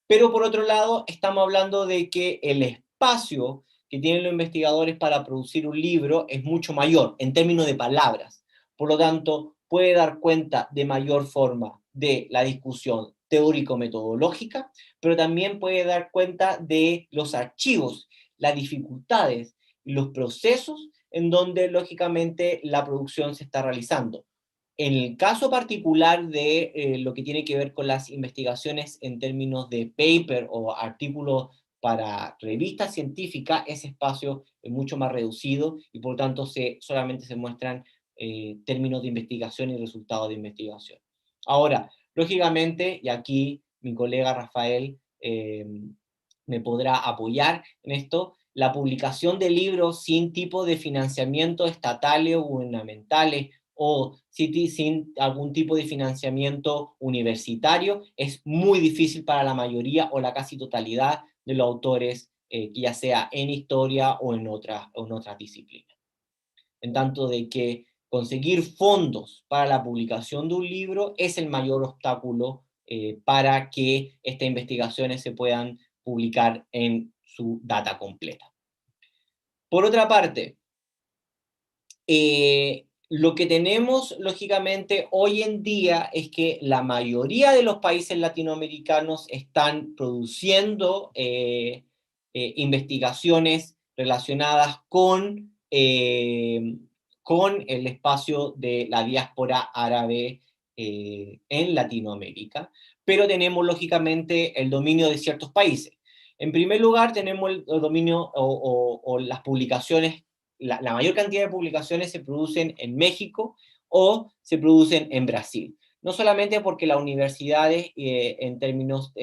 pero por otro lado, estamos hablando de que el espacio que tienen los investigadores para producir un libro es mucho mayor en términos de palabras. Por lo tanto, puede dar cuenta de mayor forma de la discusión teórico-metodológica, pero también puede dar cuenta de los archivos, las dificultades y los procesos en donde, lógicamente, la producción se está realizando. En el caso particular de lo que tiene que ver con las investigaciones en términos de paper o artículos para revistas científicas, ese espacio es mucho más reducido y por tanto solamente se muestran términos de investigación y resultados de investigación. Ahora, lógicamente, y aquí mi colega Rafael me podrá apoyar en esto, la publicación de libros sin tipo de financiamiento estatales o gubernamentales o sin algún tipo de financiamiento universitario es muy difícil para la mayoría o la casi totalidad de los autores, ya sea en historia o en otras disciplinas. En tanto de que conseguir fondos para la publicación de un libro es el mayor obstáculo para que estas investigaciones se puedan publicar en su data completa. Por otra parte, Lo que tenemos, lógicamente, hoy en día es que la mayoría de los países latinoamericanos están produciendo investigaciones relacionadas con el espacio de la diáspora árabe en Latinoamérica, pero tenemos, lógicamente, el dominio de ciertos países. En primer lugar, tenemos el dominio o las publicaciones, la mayor cantidad de publicaciones se producen en México o se producen en Brasil. No solamente porque las universidades en términos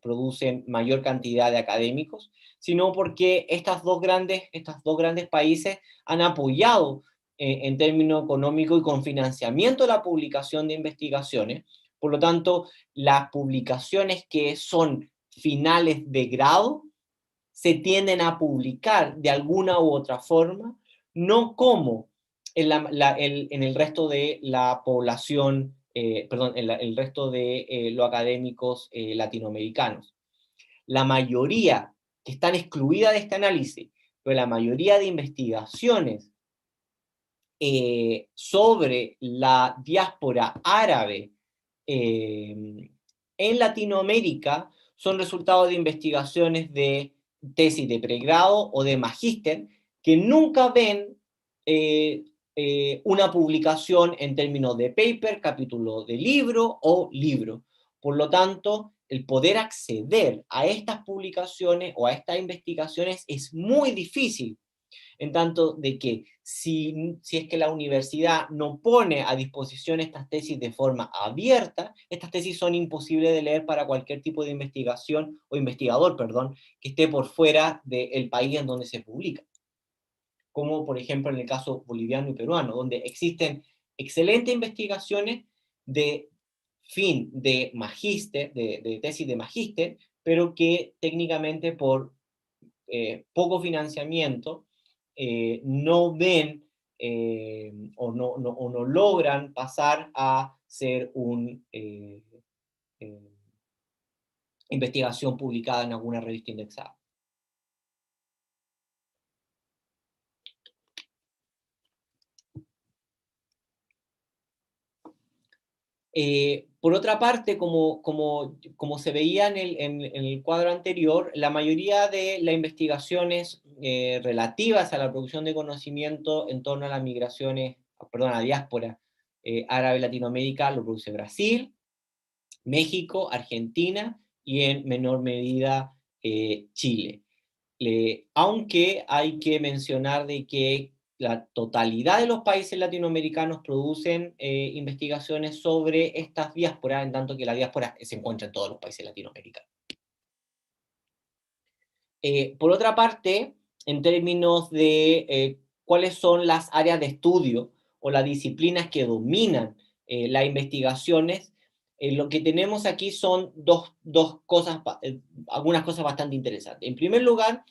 producen mayor cantidad de académicos, sino porque estos dos grandes países han apoyado en términos económicos y con financiamiento la publicación de investigaciones. Por lo tanto, las publicaciones que son finales de grado se tienden a publicar de alguna u otra forma, no como en el resto de la población, perdón, en el resto de los académicos latinoamericanos. La mayoría que están excluidas de este análisis, pero la mayoría de investigaciones sobre la diáspora árabe en Latinoamérica son resultado de investigaciones de tesis de pregrado o de magíster que nunca ven una publicación en términos de paper, capítulo de libro o libro. Por lo tanto, el poder acceder a estas publicaciones o a estas investigaciones es muy difícil, en tanto de que si es que la universidad no pone a disposición estas tesis de forma abierta, estas tesis son imposibles de leer para cualquier tipo de investigación o investigador, perdón, que esté por fuera del país en donde se publica. Como por ejemplo en el caso boliviano y peruano, donde existen excelentes investigaciones de fin de magíster, de tesis de magíster, pero que técnicamente por poco financiamiento no ven o no logran pasar a ser una investigación publicada en alguna revista indexada. Por otra parte, como se veía en el cuadro anterior, la mayoría de las investigaciones relativas a la producción de conocimiento en torno a las migraciones, perdón, a la diáspora árabe Latinoamérica lo produce Brasil, México, Argentina y en menor medida Chile. Aunque hay que mencionar de que la totalidad de los países latinoamericanos producen investigaciones sobre estas diásporas, en tanto que la diáspora se encuentra en todos los países latinoamericanos. Por otra parte, en términos de cuáles son las áreas de estudio o las disciplinas que dominan las investigaciones, lo que tenemos aquí son algunas cosas bastante interesantes. En primer lugar,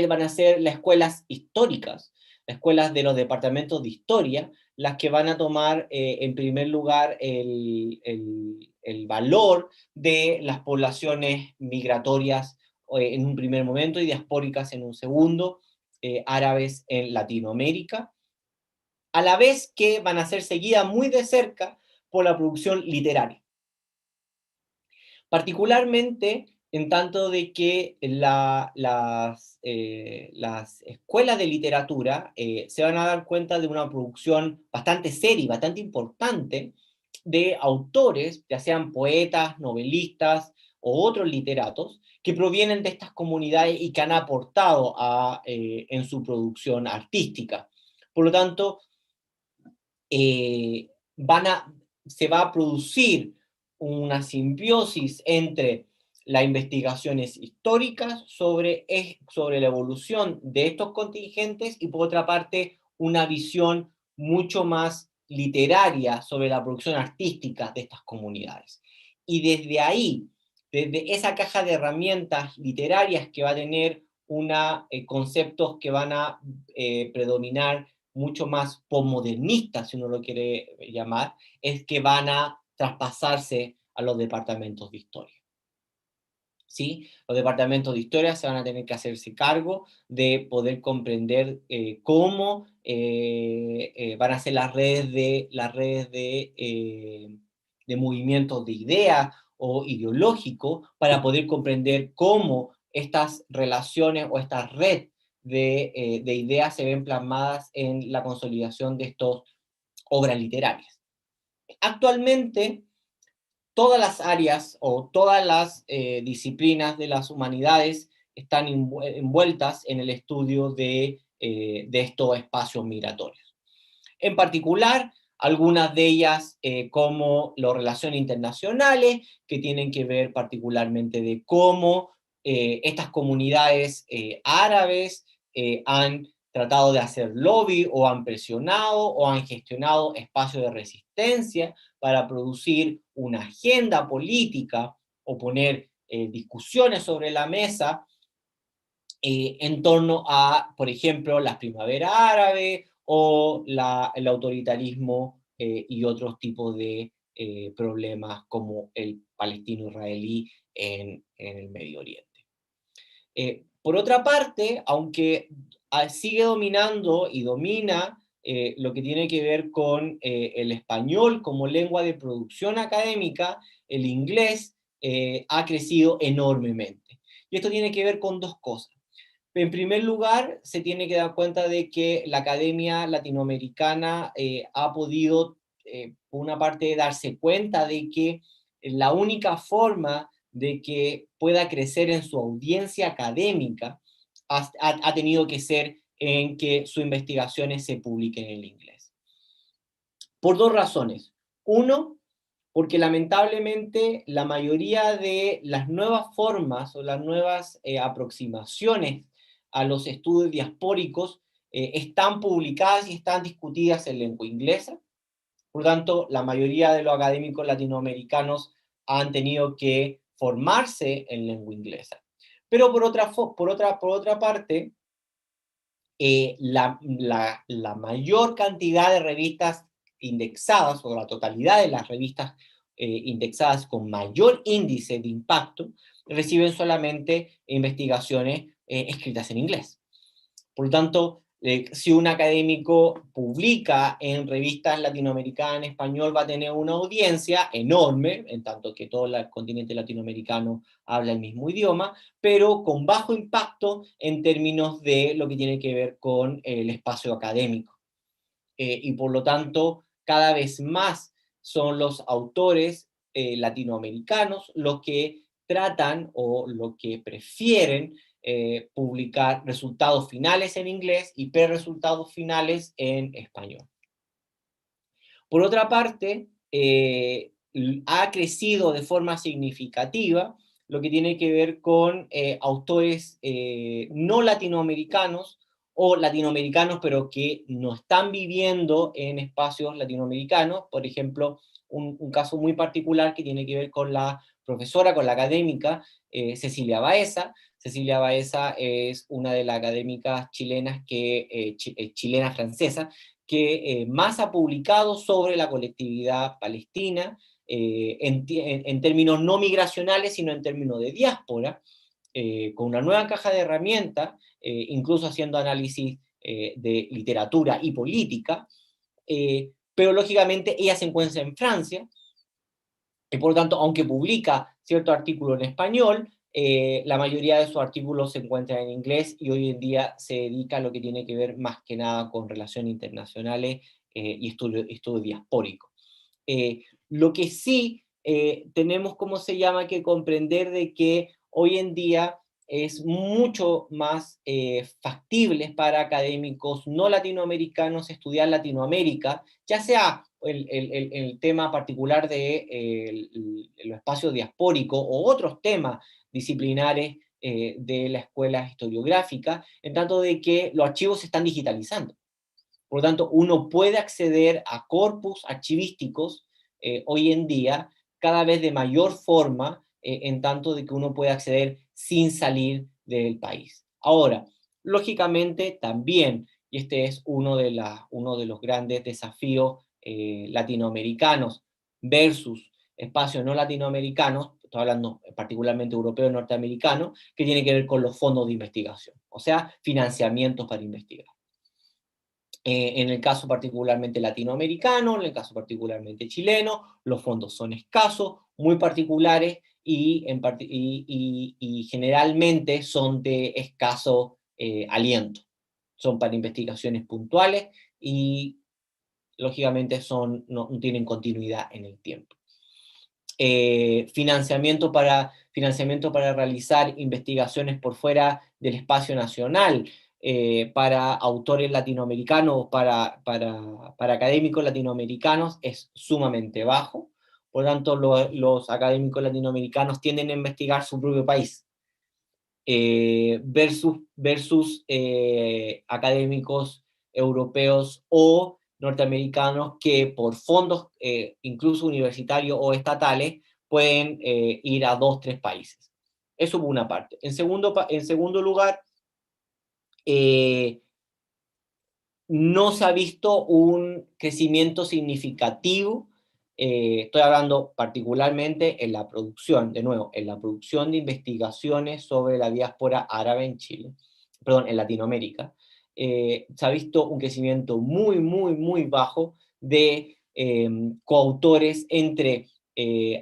van a ser las escuelas históricas, las escuelas de los departamentos de historia, las que van a tomar en primer lugar el valor de las poblaciones migratorias en un primer momento y diaspóricas en un segundo, árabes en Latinoamérica, a la vez que van a ser seguidas muy de cerca por la producción literaria. Particularmente en tanto de que las escuelas de literatura se van a dar cuenta de una producción bastante seria y bastante importante de autores, ya sean poetas, novelistas o otros literatos, que provienen de estas comunidades y que han aportado en su producción artística. Por lo tanto, se va a producir una simbiosis entre las investigaciones históricas sobre la evolución de estos contingentes y por otra parte una visión mucho más literaria sobre la producción artística de estas comunidades. Y desde ahí, desde esa caja de herramientas literarias que va a tener conceptos que van a predominar mucho más posmodernistas, si uno lo quiere llamar, es que van a traspasarse a los departamentos de historia. ¿sí? Los departamentos de historia se van a tener que hacerse cargo de poder comprender cómo van a ser de movimientos de ideas o ideológicos, para poder comprender cómo estas relaciones o esta red de ideas se ven plasmadas en la consolidación de estas obras literarias. Actualmente, todas las áreas o todas las disciplinas de las humanidades están envueltas en el estudio de estos espacios migratorios. En particular, algunas de ellas como las relaciones internacionales, que tienen que ver particularmente de cómo estas comunidades árabes han tratado de hacer lobby o han presionado o han gestionado espacios de resistencia para producir una agenda política o poner discusiones sobre la mesa en torno a, por ejemplo, las primaveras árabes o el autoritarismo y otros tipos de problemas como el palestino-israelí en el Medio Oriente. Por otra parte, aunque sigue dominando y domina lo que tiene que ver con el español como lengua de producción académica, el inglés ha crecido enormemente. Y esto tiene que ver con dos cosas. En primer lugar, se tiene que dar cuenta de que la academia latinoamericana ha podido, por una parte, darse cuenta de que la única forma de que pueda crecer en su audiencia académica ha tenido que ser en que sus investigaciones se publiquen en inglés. Por dos razones. Uno, porque lamentablemente la mayoría de las nuevas formas o las nuevas aproximaciones a los estudios diaspóricos están publicadas y están discutidas en lengua inglesa. Por lo tanto, la mayoría de los académicos latinoamericanos han tenido que formarse en lengua inglesa. Pero por otra parte, la mayor cantidad de revistas indexadas, o la totalidad de las revistas indexadas con mayor índice de impacto, reciben solamente investigaciones escritas en inglés. Por lo tanto, si un académico publica en revistas latinoamericanas en español, va a tener una audiencia enorme, en tanto que todo el continente latinoamericano habla el mismo idioma, pero con bajo impacto en términos de lo que tiene que ver con el espacio académico. Y por lo tanto, cada vez más son los autores latinoamericanos los que tratan o lo que prefieren publicar resultados finales en inglés y resultados finales en español. Por otra parte, ha crecido de forma significativa lo que tiene que ver con autores no latinoamericanos o latinoamericanos pero que no están viviendo en espacios latinoamericanos. Por ejemplo, un caso muy particular que tiene que ver con la profesora, con la académica Cecilia Baeza. Cecilia Baeza es una de las académicas chilenas chilena francesa que más ha publicado sobre la colectividad palestina en términos no migracionales, sino en términos de diáspora, con una nueva caja de herramientas, incluso haciendo análisis de literatura y política, pero lógicamente ella se encuentra en Francia, y por lo tanto, aunque publica cierto artículo en español, la mayoría de sus artículos se encuentran en inglés y hoy en día se dedica a lo que tiene que ver más que nada con relaciones internacionales y estudio diaspórico. Lo que sí tenemos, ¿cómo se llama?, que comprender de que hoy en día es mucho más factible para académicos no latinoamericanos estudiar Latinoamérica, ya sea el tema particular de los espacios diaspóricos o otros temas disciplinares de la escuela historiográfica, en tanto de que los archivos se están digitalizando. Por lo tanto, uno puede acceder a corpus archivísticos hoy en día cada vez de mayor forma, en tanto de que uno puede acceder sin salir del país. Ahora, lógicamente también, y este es uno de los grandes desafíos latinoamericanos versus espacios no latinoamericanos, estoy hablando particularmente europeo y norteamericano, que tiene que ver con los fondos de investigación, o sea, financiamientos para investigar. En el caso particularmente latinoamericano, en el caso particularmente chileno, los fondos son escasos, muy particulares y generalmente son de escaso aliento. Son para investigaciones puntuales y lógicamente no tienen continuidad en el tiempo. Financiamiento para realizar investigaciones por fuera del espacio nacional, para autores latinoamericanos, para académicos latinoamericanos, es sumamente bajo. Por lo tanto, los académicos latinoamericanos tienden a investigar su propio país, versus académicos europeos o norteamericanos que por fondos, incluso universitarios o estatales, pueden ir a 2, 3 países. Eso por una parte. En segundo lugar, no se ha visto un crecimiento significativo, estoy hablando particularmente en la producción, de nuevo, en la producción de investigaciones sobre la diáspora árabe en Chile, perdón, en Latinoamérica. Se ha visto un crecimiento muy, muy, muy bajo de coautores entre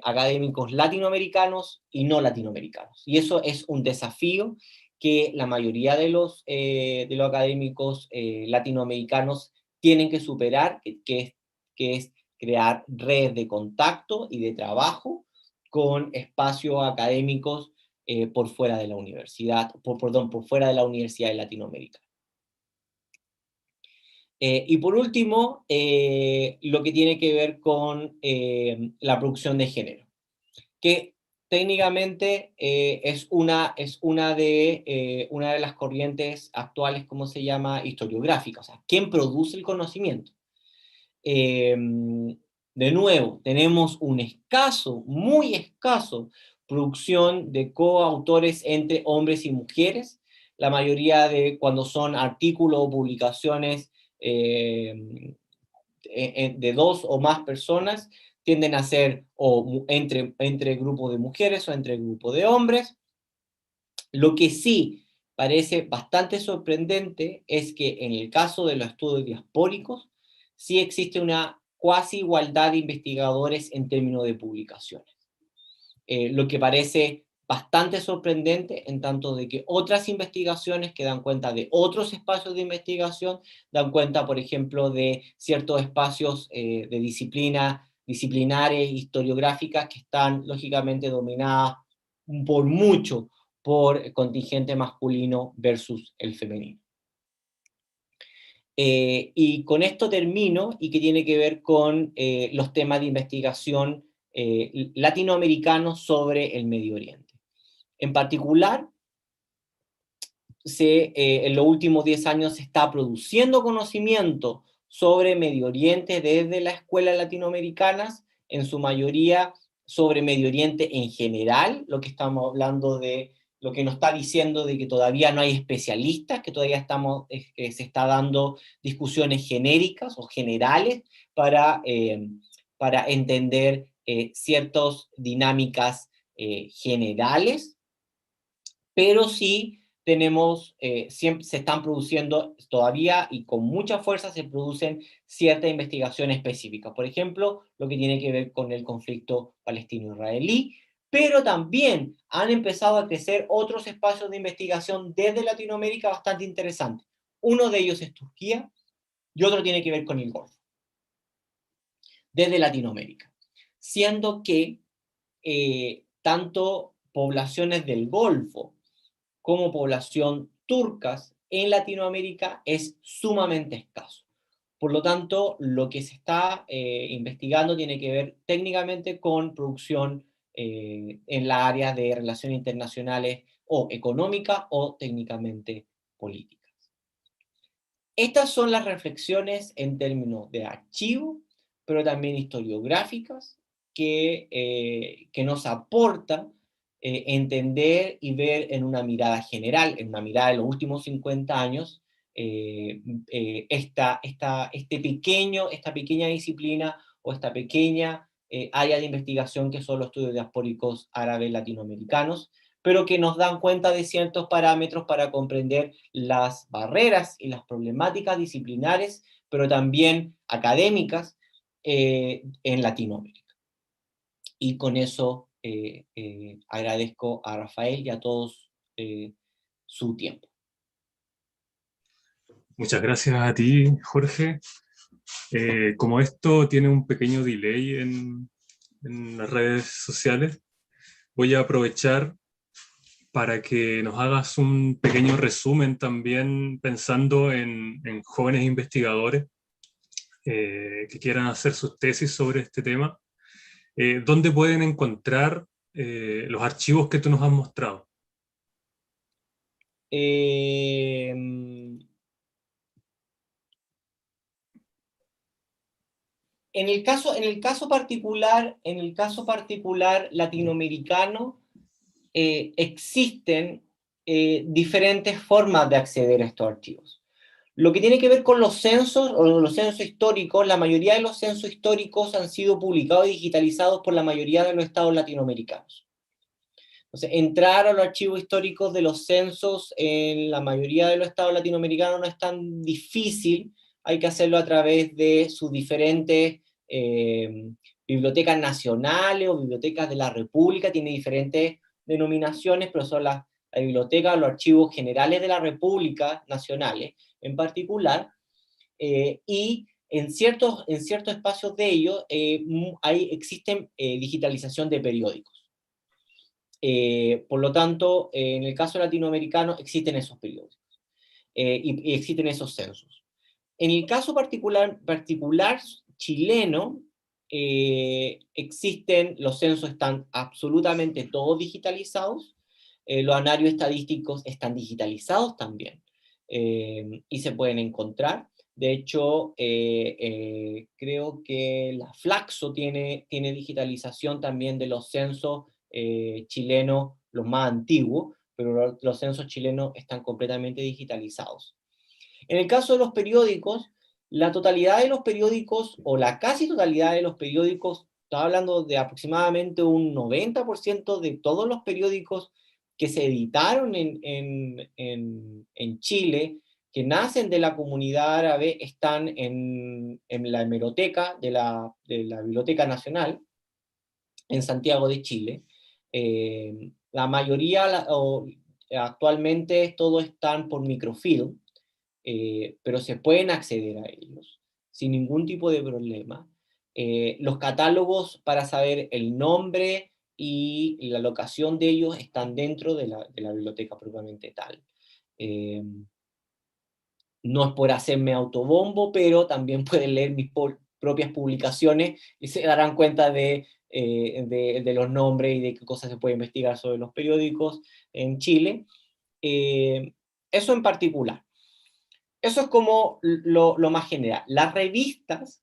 académicos latinoamericanos y no latinoamericanos. Y eso es un desafío que la mayoría de los académicos latinoamericanos tienen que superar, que es crear redes de contacto y de trabajo con espacios académicos por fuera de la universidad, por fuera de la universidad de Latinoamérica. Y por último, lo que tiene que ver con la producción de género, que técnicamente es una de las corrientes actuales, ¿cómo se llama? Historiográfica, o sea, ¿quién produce el conocimiento? De nuevo, tenemos un escaso, muy escaso, producción de coautores entre hombres y mujeres. La mayoría de cuando son artículos o publicaciones de 2 o más personas, tienden a ser o entre grupos de mujeres o entre grupos de hombres. Lo que sí parece bastante sorprendente es que en el caso de los estudios diaspóricos, sí existe una cuasi igualdad de investigadores en términos de publicaciones. Lo que parece bastante sorprendente en tanto de que otras investigaciones que dan cuenta de otros espacios de investigación, dan cuenta, por ejemplo, de ciertos espacios de disciplinares, historiográficas, que están lógicamente dominadas por mucho por contingente masculino versus el femenino. Y con esto termino, y que tiene que ver con los temas de investigación latinoamericanos sobre el Medio Oriente. En particular, en los últimos 10 años se está produciendo conocimiento sobre Medio Oriente desde las escuelas latinoamericanas, en su mayoría sobre Medio Oriente en general, lo que estamos hablando de lo que nos está diciendo de que todavía no hay especialistas, que todavía se está dando discusiones genéricas o generales para entender ciertas dinámicas generales, pero sí siempre se están produciendo todavía, y con mucha fuerza se producen ciertas investigaciones específicas. Por ejemplo, lo que tiene que ver con el conflicto palestino-israelí, pero también han empezado a crecer otros espacios de investigación desde Latinoamérica bastante interesantes. Uno de ellos es Turquía y otro tiene que ver con el Golfo, desde Latinoamérica. Siendo que tanto poblaciones del Golfo como población turcas en Latinoamérica es sumamente escaso. Por lo tanto, lo que se está investigando tiene que ver técnicamente con producción en la área de relaciones internacionales o económicas o técnicamente políticas. Estas son las reflexiones en términos de archivo, pero también historiográficas, que nos aportan entender y ver en una mirada general, en una mirada de los últimos 50 años, esta pequeña disciplina o esta pequeña áreas de investigación que son los estudios diaspóricos árabes latinoamericanos, pero que nos dan cuenta de ciertos parámetros para comprender las barreras y las problemáticas disciplinares, pero también académicas, en Latinoamérica. Y con eso agradezco a Rafael y a todos su tiempo. Muchas gracias a ti, Jorge. Como esto tiene un pequeño delay en las redes sociales, voy a aprovechar para que nos hagas un pequeño resumen también pensando en jóvenes investigadores que quieran hacer sus tesis sobre este tema. ¿Dónde pueden encontrar los archivos que tú nos has mostrado? En el caso particular latinoamericano, existen diferentes formas de acceder a estos archivos. Lo que tiene que ver con los censos, o los censos históricos, la mayoría de los censos históricos han sido publicados y digitalizados por la mayoría de los estados latinoamericanos. Entonces, entrar a los archivos históricos de los censos en la mayoría de los estados latinoamericanos no es tan difícil, hay que hacerlo a través de sus diferentes bibliotecas nacionales o bibliotecas de la República, tiene diferentes denominaciones, pero son las bibliotecas, los archivos generales de la República nacionales en particular, y en ciertos espacios de ellos existen digitalización de periódicos. Por lo tanto, en el caso latinoamericano existen esos periódicos y existen esos censos. En el caso particular chileno, los censos están absolutamente todos digitalizados, los anarios estadísticos están digitalizados también, y se pueden encontrar. De hecho, creo que la Flaxo tiene digitalización también de los censos chilenos, los más antiguos, pero los censos chilenos están completamente digitalizados. En el caso de los periódicos, la totalidad de los periódicos, o la casi totalidad de los periódicos, estaba hablando de aproximadamente un 90% de todos los periódicos que se editaron en Chile, que nacen de la comunidad árabe, están en la hemeroteca de la Biblioteca Nacional, en Santiago de Chile. La mayoría, actualmente, todos están por microfilm, pero se pueden acceder a ellos sin ningún tipo de problema. Los catálogos para saber el nombre y la locación de ellos están dentro de la biblioteca propiamente tal. No es por hacerme autobombo, pero también pueden leer mis propias publicaciones y se darán cuenta de los nombres y de qué cosas se puede investigar sobre los periódicos en Chile. Eso en particular. Eso es como lo más general. Las revistas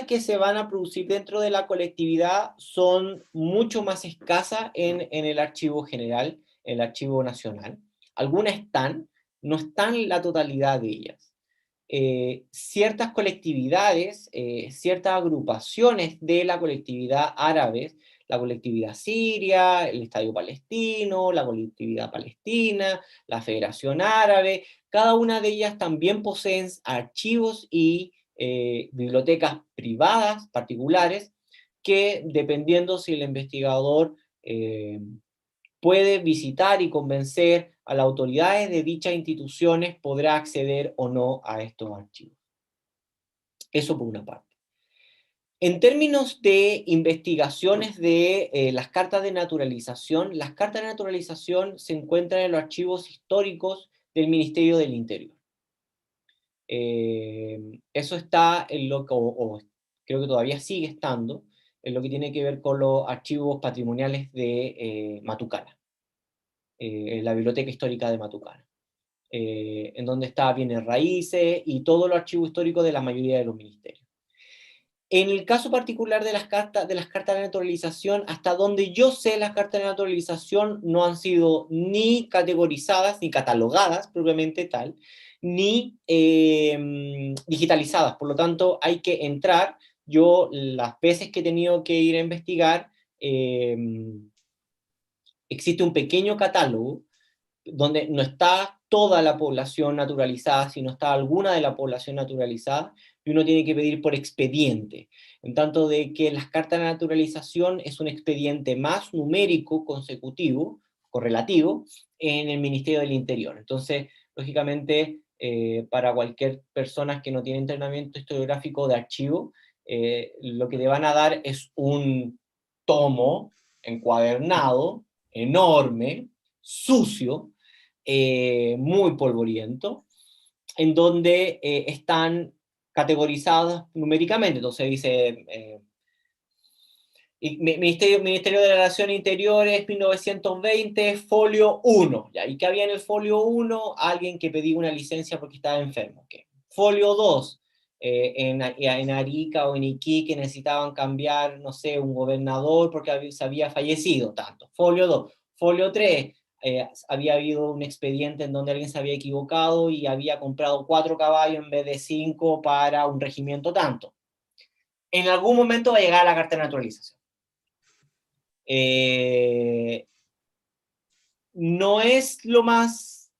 que se van a producir dentro de la colectividad son mucho más escasas en el archivo general, en el archivo nacional. Algunas están, no están la totalidad de ellas. Ciertas colectividades, ciertas agrupaciones de la colectividad árabe, la colectividad siria, el Estadio Palestino, la colectividad palestina, la Federación Árabe, cada una de ellas también poseen archivos y bibliotecas privadas, particulares, que dependiendo si el investigador puede visitar y convencer a las autoridades de dichas instituciones, podrá acceder o no a estos archivos. Eso por una parte. En términos de investigaciones de las cartas de naturalización se encuentran en los archivos históricos del Ministerio del Interior. Eso está en lo que, creo que todavía sigue estando, en lo que tiene que ver con los archivos patrimoniales de Matucana, la Biblioteca Histórica de Matucana, en donde está bienes raíces y todo los archivos históricos de la mayoría de los ministerios. En el caso particular de las cartas de naturalización, hasta donde yo sé, las cartas de naturalización no han sido ni categorizadas, ni catalogadas propiamente tal, ni digitalizadas. Por lo tanto, hay que entrar yo las veces que he tenido que ir a investigar, existe un pequeño catálogo donde no está toda la población naturalizada, sino está alguna de la población naturalizada, y uno tiene que pedir por expediente, en tanto de que las cartas de naturalización es un expediente más numérico, consecutivo, correlativo, en el Ministerio del Interior. Entonces, lógicamente, para cualquier persona que no tiene entrenamiento historiográfico de archivo, lo que le van a dar es un tomo encuadernado, enorme, sucio, muy polvoriento, en donde están categorizadas numéricamente. Entonces dice, Ministerio de Relaciones Interiores, 1920, folio 1. ¿Ya? ¿Y qué había en el folio 1? Alguien que pedía una licencia porque estaba enfermo. ¿Okay? Folio 2. En Arica o en Iquique necesitaban cambiar, no sé, un gobernador porque se había fallecido tanto. Folio 2. Folio 3. Había habido un expediente en donde alguien se había equivocado y había comprado 4 caballos en vez de 5 para un regimiento tanto. En algún momento va a llegar la carta de naturalización. No es lo más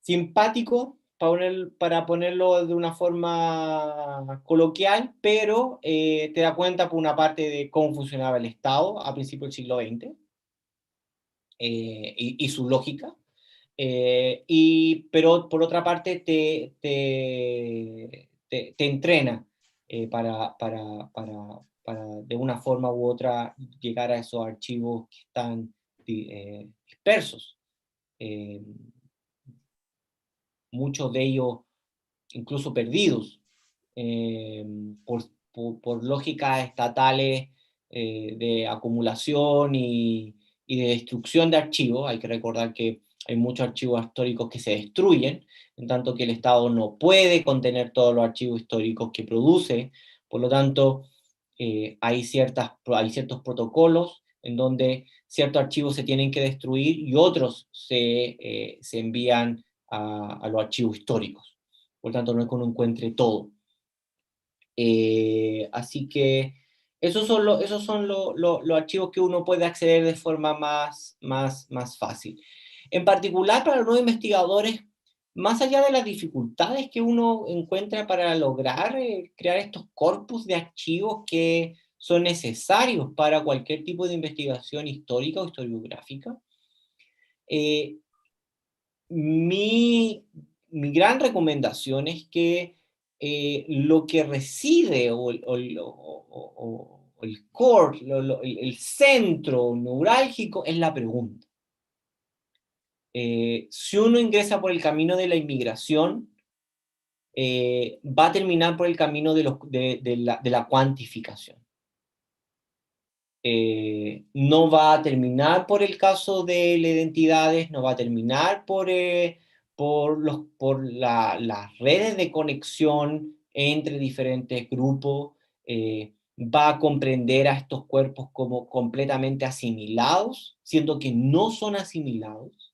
simpático, para ponerlo de una forma coloquial, pero te da cuenta por una parte de cómo funcionaba el Estado a principios del siglo XX, y su lógica, pero por otra parte te entrena para de una forma u otra llegar a esos archivos que están dispersos. Eh, Muchos de ellos incluso perdidos, eh, por lógicas estatales de acumulación y de destrucción de archivos. Hay que recordar que hay muchos archivos históricos que se destruyen, en tanto que el Estado no puede contener todos los archivos históricos que produce. Por lo tanto, hay ciertos protocolos en donde ciertos archivos se tienen que destruir y otros se envían a los archivos históricos. Por lo tanto, no es que uno encuentre todo. Así que esos son los archivos que uno puede acceder de forma más fácil. En particular para los nuevos investigadores, más allá de las dificultades que uno encuentra para lograr crear estos corpus de archivos que son necesarios para cualquier tipo de investigación histórica o historiográfica, eh, mi gran recomendación es que lo que reside o el core, el centro neurálgico es la pregunta. Si uno ingresa por el camino de la inmigración, va a terminar por el camino de la cuantificación. No va a terminar por el caso de las identidades, no va a terminar por las redes de conexión entre diferentes grupos, va a comprender a estos cuerpos como completamente asimilados, siendo que no son asimilados.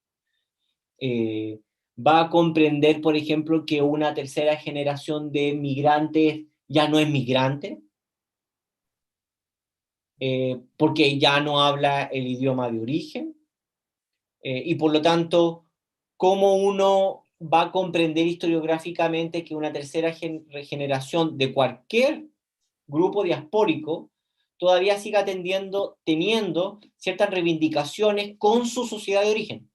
Eh, Va a comprender, por ejemplo, que una tercera generación de migrantes ya no es migrante, porque ya no habla el idioma de origen, y por lo tanto, cómo uno va a comprender historiográficamente que una tercera generación de cualquier grupo diaspórico todavía siga teniendo ciertas reivindicaciones con su sociedad de origen.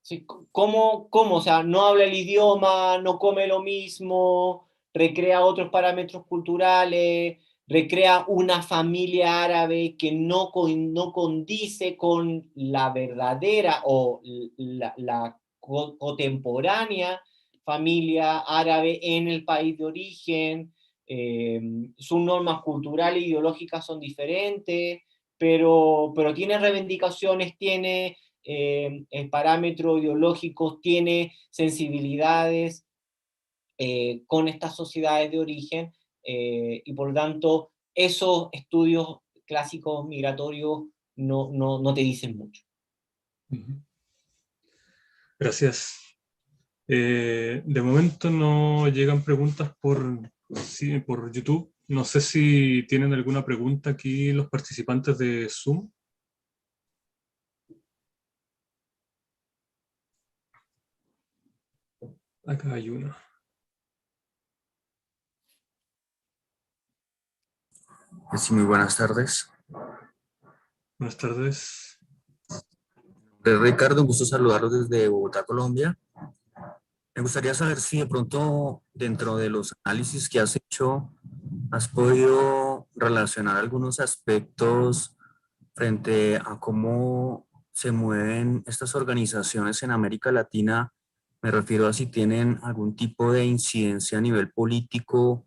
¿Sí? ¿Cómo? O sea, no habla el idioma, no come lo mismo, recrea otros parámetros culturales, recrea una familia árabe que no condice con la verdadera o la contemporánea familia árabe en el país de origen. Sus normas culturales e ideológicas son diferentes, pero tiene reivindicaciones, tiene parámetros ideológicos, tiene sensibilidades con estas sociedades de origen, y por lo tanto esos estudios clásicos migratorios no te dicen mucho. Gracias. De momento no llegan preguntas sí, por YouTube. No sé si tienen alguna pregunta aquí los participantes de Zoom. Acá hay una. Sí, muy buenas tardes. Buenas tardes. Ricardo, un gusto saludarlos desde Bogotá, Colombia. Me gustaría saber si de pronto dentro de los análisis que has hecho has podido relacionar algunos aspectos frente a cómo se mueven estas organizaciones en América Latina. Me refiero a si tienen algún tipo de incidencia a nivel político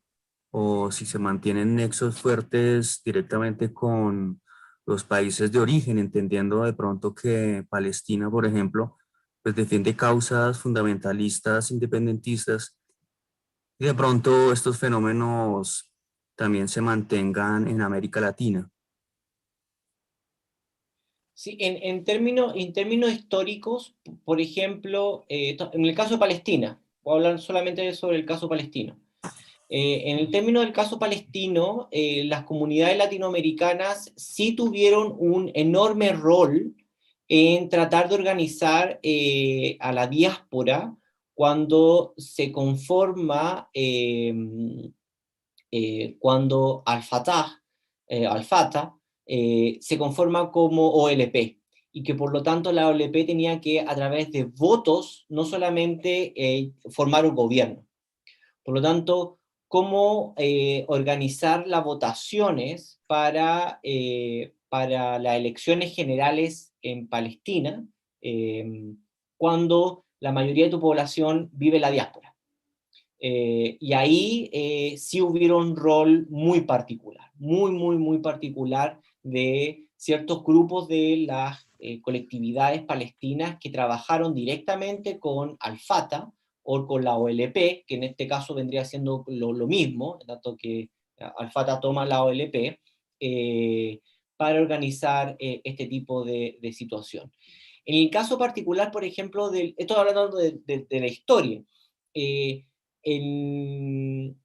o si se mantienen nexos fuertes directamente con los países de origen, entendiendo de pronto que Palestina, por ejemplo, pues defiende causas fundamentalistas, independentistas, y de pronto estos fenómenos también se mantengan en América Latina. Sí, en términos históricos, por ejemplo, en el caso de Palestina, voy a hablar solamente sobre el caso palestino. En el término del caso palestino, las comunidades latinoamericanas sí tuvieron un enorme rol en tratar de organizar a la diáspora cuando se conforma, cuando Al-Fatah se conforma como OLP, y que por lo tanto la OLP tenía que, a través de votos, no solamente formar un gobierno. Por lo tanto, cómo organizar las votaciones para las elecciones generales en Palestina, cuando la mayoría de tu población vive en la diáspora. Y ahí sí hubiera un rol muy particular, muy particular de ciertos grupos de las colectividades palestinas que trabajaron directamente con Al-Fatah o con la OLP, que en este caso vendría siendo lo mismo, tanto que Al-Fatah toma la OLP, para organizar este tipo de situación. En el caso particular, por ejemplo, estoy hablando de la historia, eh, en,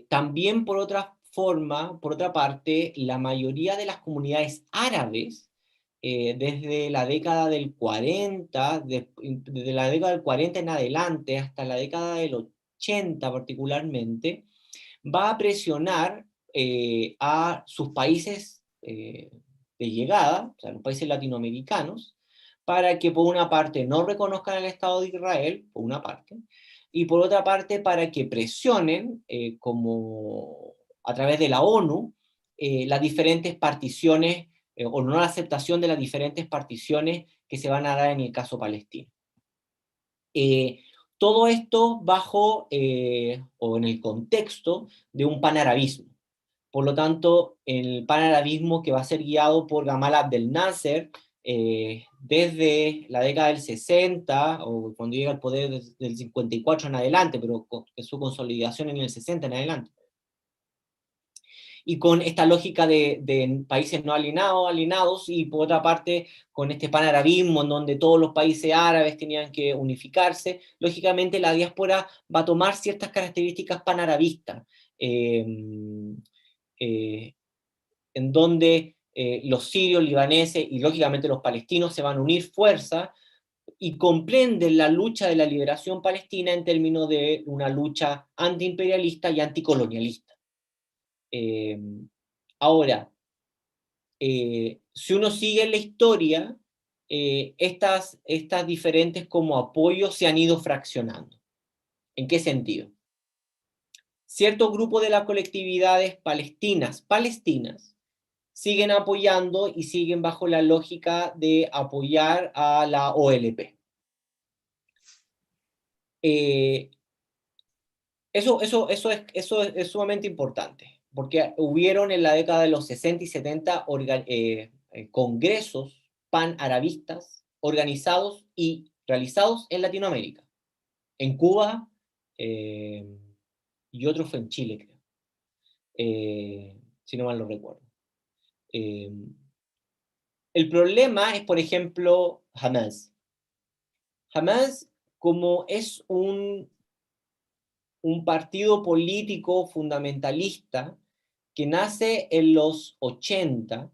también por otra forma, por otra parte, la mayoría de las comunidades árabes, desde la década del 40, desde la década del 40 en adelante, hasta la década del 80 particularmente, va a presionar a sus países de llegada, o sea, los países latinoamericanos, para que por una parte no reconozcan el Estado de Israel, por una parte, y por otra parte para que presionen, como a través de la ONU, las diferentes particiones, o no la aceptación de las diferentes particiones que se van a dar en el caso palestino. Todo esto bajo o en el contexto de un panarabismo. Por lo tanto, el panarabismo que va a ser guiado por Gamal Abdel Nasser desde la década del 60, o cuando llega al poder del 54 en adelante, pero con su consolidación en el 60 en adelante. Y con esta lógica de países no alienados, y por otra parte con este panarabismo en donde todos los países árabes tenían que unificarse, lógicamente la diáspora va a tomar ciertas características panarabistas, en donde los sirios, libaneses y lógicamente los palestinos se van a unir fuerzas y comprenden la lucha de la liberación palestina en términos de una lucha antiimperialista y anticolonialista. Ahora, si uno sigue la historia, estas diferentes como apoyos se han ido fraccionando. ¿En qué sentido? Cierto grupo de las colectividades palestinas siguen apoyando y siguen bajo la lógica de apoyar a la OLP. Eso es sumamente importante, porque hubieron en la década de los 60 y 70 congresos pan-arabistas organizados y realizados en Latinoamérica, en Cuba, y otro fue en Chile, creo, si no mal lo recuerdo. El problema es, por ejemplo, Hamas. Hamas, como es un partido político fundamentalista que nace en los 80,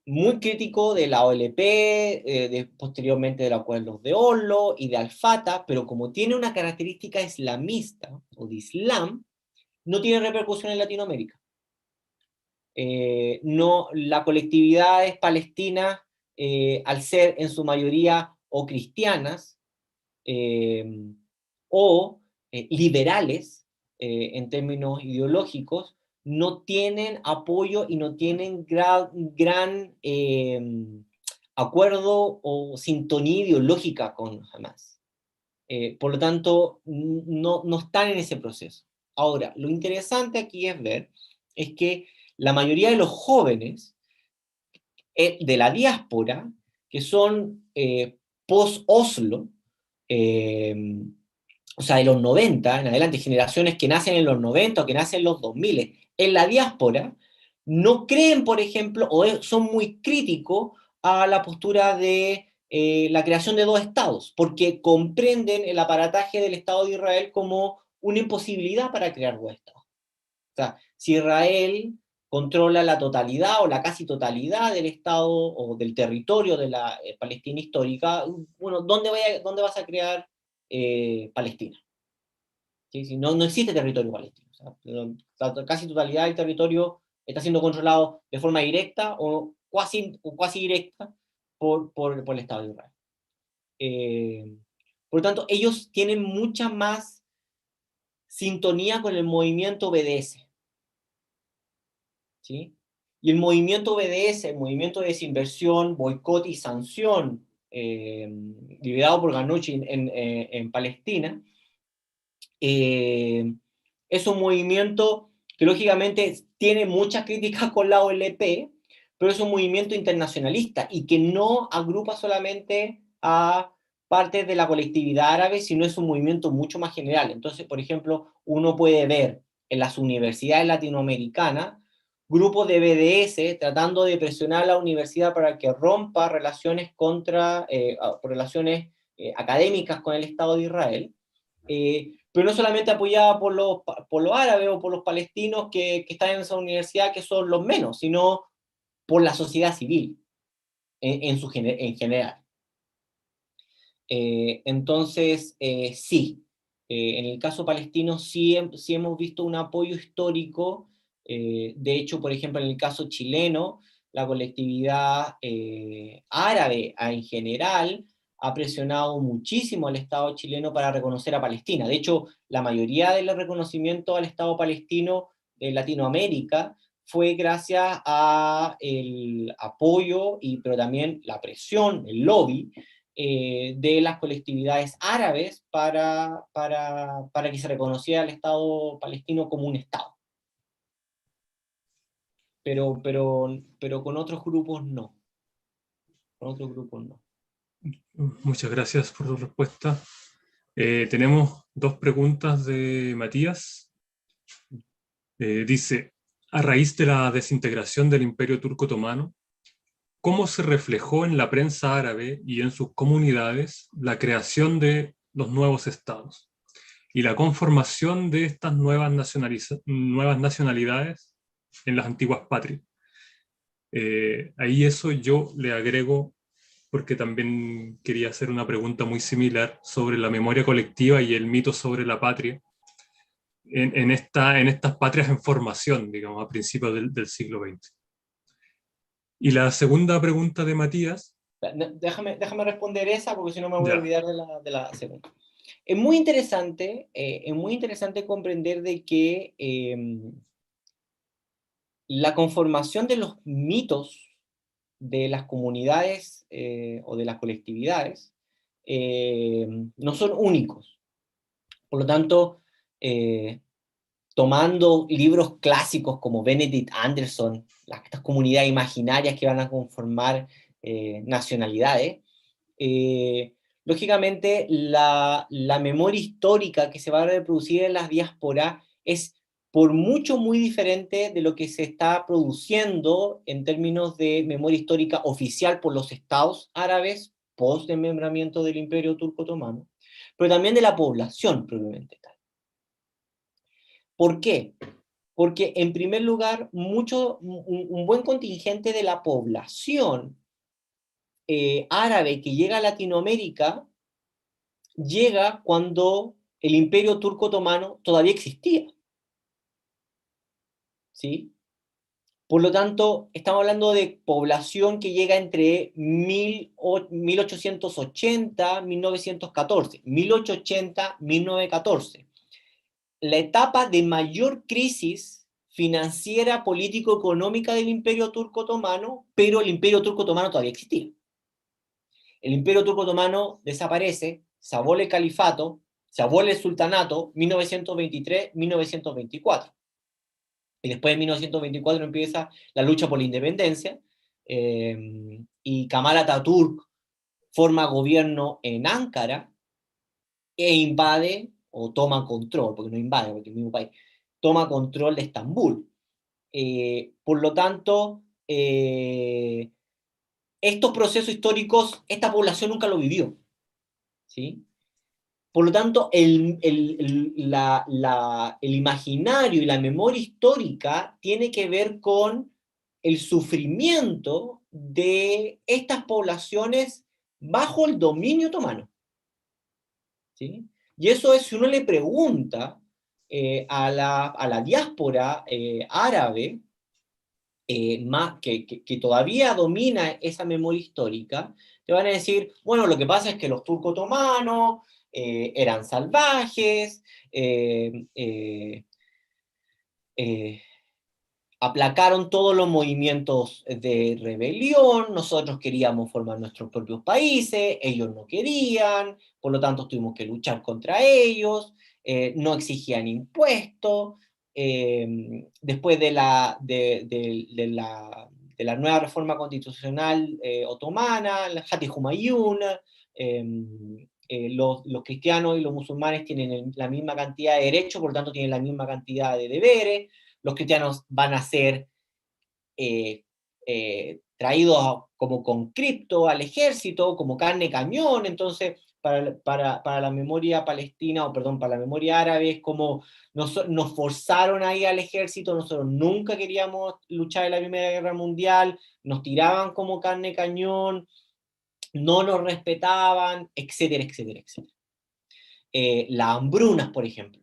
muy crítico de la OLP, posteriormente de los acuerdos de Oslo y de Al-Fatah, pero como tiene una característica islamista o de Islam, no tiene repercusión en Latinoamérica. No, la colectividad es palestina, al ser en su mayoría o cristianas, o liberales, en términos ideológicos, no tienen apoyo y no tienen gran acuerdo o sintonía ideológica con Hamas. Por lo tanto, no están en ese proceso. Ahora, lo interesante aquí es ver es que la mayoría de los jóvenes de la diáspora, que son post-Oslo, o sea, de los 90 en adelante, generaciones que nacen en los 90 o que nacen en los 2000, en la diáspora, no creen, por ejemplo, o son muy críticos a la postura de la creación de dos estados, porque comprenden el aparataje del Estado de Israel como una imposibilidad para crear dos estados. O sea, si Israel controla la totalidad o la casi totalidad del Estado o del territorio de la Palestina histórica, bueno, ¿dónde vas a crear Palestina? ¿Sí? Si no existe territorio palestino. O sea, la casi totalidad del territorio está siendo controlado de forma directa o cuasi directa por el Estado de Israel. Por lo tanto, ellos tienen mucha más sintonía con el movimiento BDS. ¿Sí? Y el movimiento BDS, el movimiento de desinversión, boicot y sanción, liderado por Ghannouchi en Palestina, es un movimiento que lógicamente tiene muchas críticas con la OLP, pero es un movimiento internacionalista y que no agrupa solamente a partes de la colectividad árabe, sino es un movimiento mucho más general. Entonces, por ejemplo, uno puede ver en las universidades latinoamericanas grupos de BDS tratando de presionar a la universidad para que rompa relaciones académicas con el Estado de Israel, pero no solamente apoyada por los árabes o por los palestinos que están en esa universidad, que son los menos, sino por la sociedad civil en general. Entonces, sí, en el caso palestino sí hemos visto un apoyo histórico. De hecho, por ejemplo, en el caso chileno, la colectividad árabe en general ha presionado muchísimo al Estado chileno para reconocer a Palestina. De hecho, la mayoría de los reconocimientos al Estado palestino de Latinoamérica fue gracias al apoyo, pero también la presión, el lobby, de las colectividades árabes para que se reconociera al Estado palestino como un Estado. Pero con otros grupos no. Con otros grupos no. Muchas gracias por tu respuesta. Tenemos dos preguntas de Matías. Dice, a raíz de la desintegración del Imperio Turco Otomano, ¿cómo se reflejó en la prensa árabe y en sus comunidades la creación de los nuevos estados y la conformación de estas nuevas nacionalidades en las antiguas patrias? Ahí eso yo le agrego, porque también quería hacer una pregunta muy similar sobre la memoria colectiva y el mito sobre la patria en estas patrias en formación, digamos, a principios del siglo XX. Y la segunda pregunta de Matías. Déjame responder esa, porque si no me voy a olvidar de la segunda. Es muy interesante comprender de que la conformación de los mitos de las comunidades o de las colectividades no son únicos. Por lo tanto, tomando libros clásicos como Benedict Anderson, estas comunidades imaginarias que van a conformar nacionalidades, lógicamente la memoria histórica que se va a reproducir en las diásporas es por mucho muy diferente de lo que se está produciendo en términos de memoria histórica oficial por los estados árabes post-desmembramiento del Imperio Turco Otomano, pero también de la población propiamente tal. ¿Por qué? Porque, en primer lugar, un buen contingente de la población árabe que llega a Latinoamérica llega cuando el Imperio Turco Otomano todavía existía, ¿sí? Por lo tanto, estamos hablando de población que llega entre 1880 y 1914, 1880-1914. La etapa de mayor crisis financiera, político-económica del Imperio Turco Otomano, pero el Imperio Turco Otomano todavía existía. El Imperio Turco Otomano desaparece, se abole el califato, se abole el sultanato, 1923-1924. Y después de 1924 empieza la lucha por la independencia, y Kemal Atatürk forma gobierno en Ankara e invade, o toma control, porque no invade, porque es el mismo país, toma control de Estambul. Por lo tanto, estos procesos históricos, esta población nunca lo vivió, ¿sí? Por lo tanto, el imaginario y la memoria histórica tiene que ver con el sufrimiento de estas poblaciones bajo el dominio otomano, ¿sí? Y eso es, si uno le pregunta a la diáspora árabe, que todavía domina esa memoria histórica, te van a decir, bueno, lo que pasa es que los turcos otomanos eran salvajes, aplacaron todos los movimientos de rebelión, nosotros queríamos formar nuestros propios países, ellos no querían, por lo tanto tuvimos que luchar contra ellos, no exigían impuestos, después de la nueva reforma constitucional otomana, el Fatih Humayun, los cristianos y los musulmanes tienen la misma cantidad de derechos, por lo tanto tienen la misma cantidad de deberes, los cristianos van a ser traídos como conscriptos al ejército, como carne cañón. Entonces para la memoria palestina, o perdón, para la memoria árabe, es como nos forzaron a ir al ejército, nosotros nunca queríamos luchar en la Primera Guerra Mundial, nos tiraban como carne cañón, no nos respetaban, etcétera, etcétera, etcétera. Las hambrunas, por ejemplo,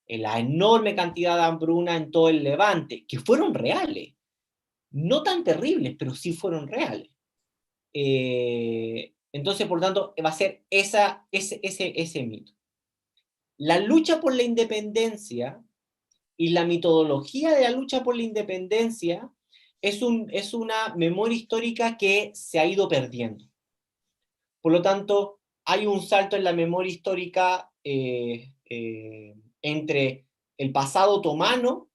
la enorme cantidad de hambruna en todo el Levante, que fueron reales, no tan terribles, pero sí fueron reales. Entonces, por tanto, va a ser ese mito. La lucha por la independencia y la metodología de la lucha por la independencia es una memoria histórica que se ha ido perdiendo. Por lo tanto, hay un salto en la memoria histórica entre el pasado otomano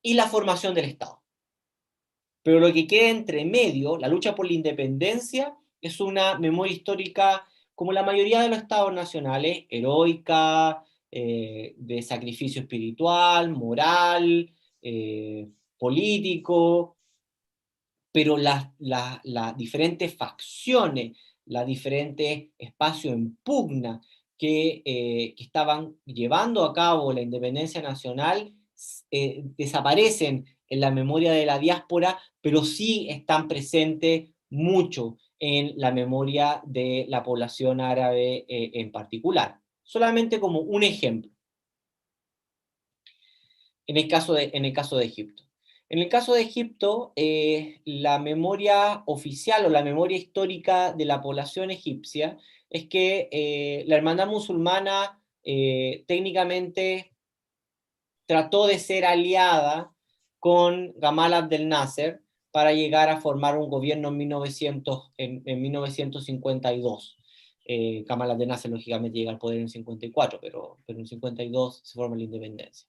y la formación del Estado. Pero lo que queda entre medio, la lucha por la independencia, es una memoria histórica, como la mayoría de los estados nacionales, heroica, de sacrificio espiritual, moral, político, pero las diferentes facciones, los diferentes espacios en pugna que estaban llevando a cabo la independencia nacional desaparecen en la memoria de la diáspora, pero sí están presentes mucho en la memoria de la población árabe en particular. Solamente como un ejemplo. En el caso de Egipto. En el caso de Egipto, la memoria oficial o la memoria histórica de la población egipcia es que la hermandad musulmana técnicamente trató de ser aliada con Gamal Abdel Nasser para llegar a formar un gobierno en 1952. Gamal Abdel Nasser lógicamente llega al poder en 54, pero en 52 se forma la independencia.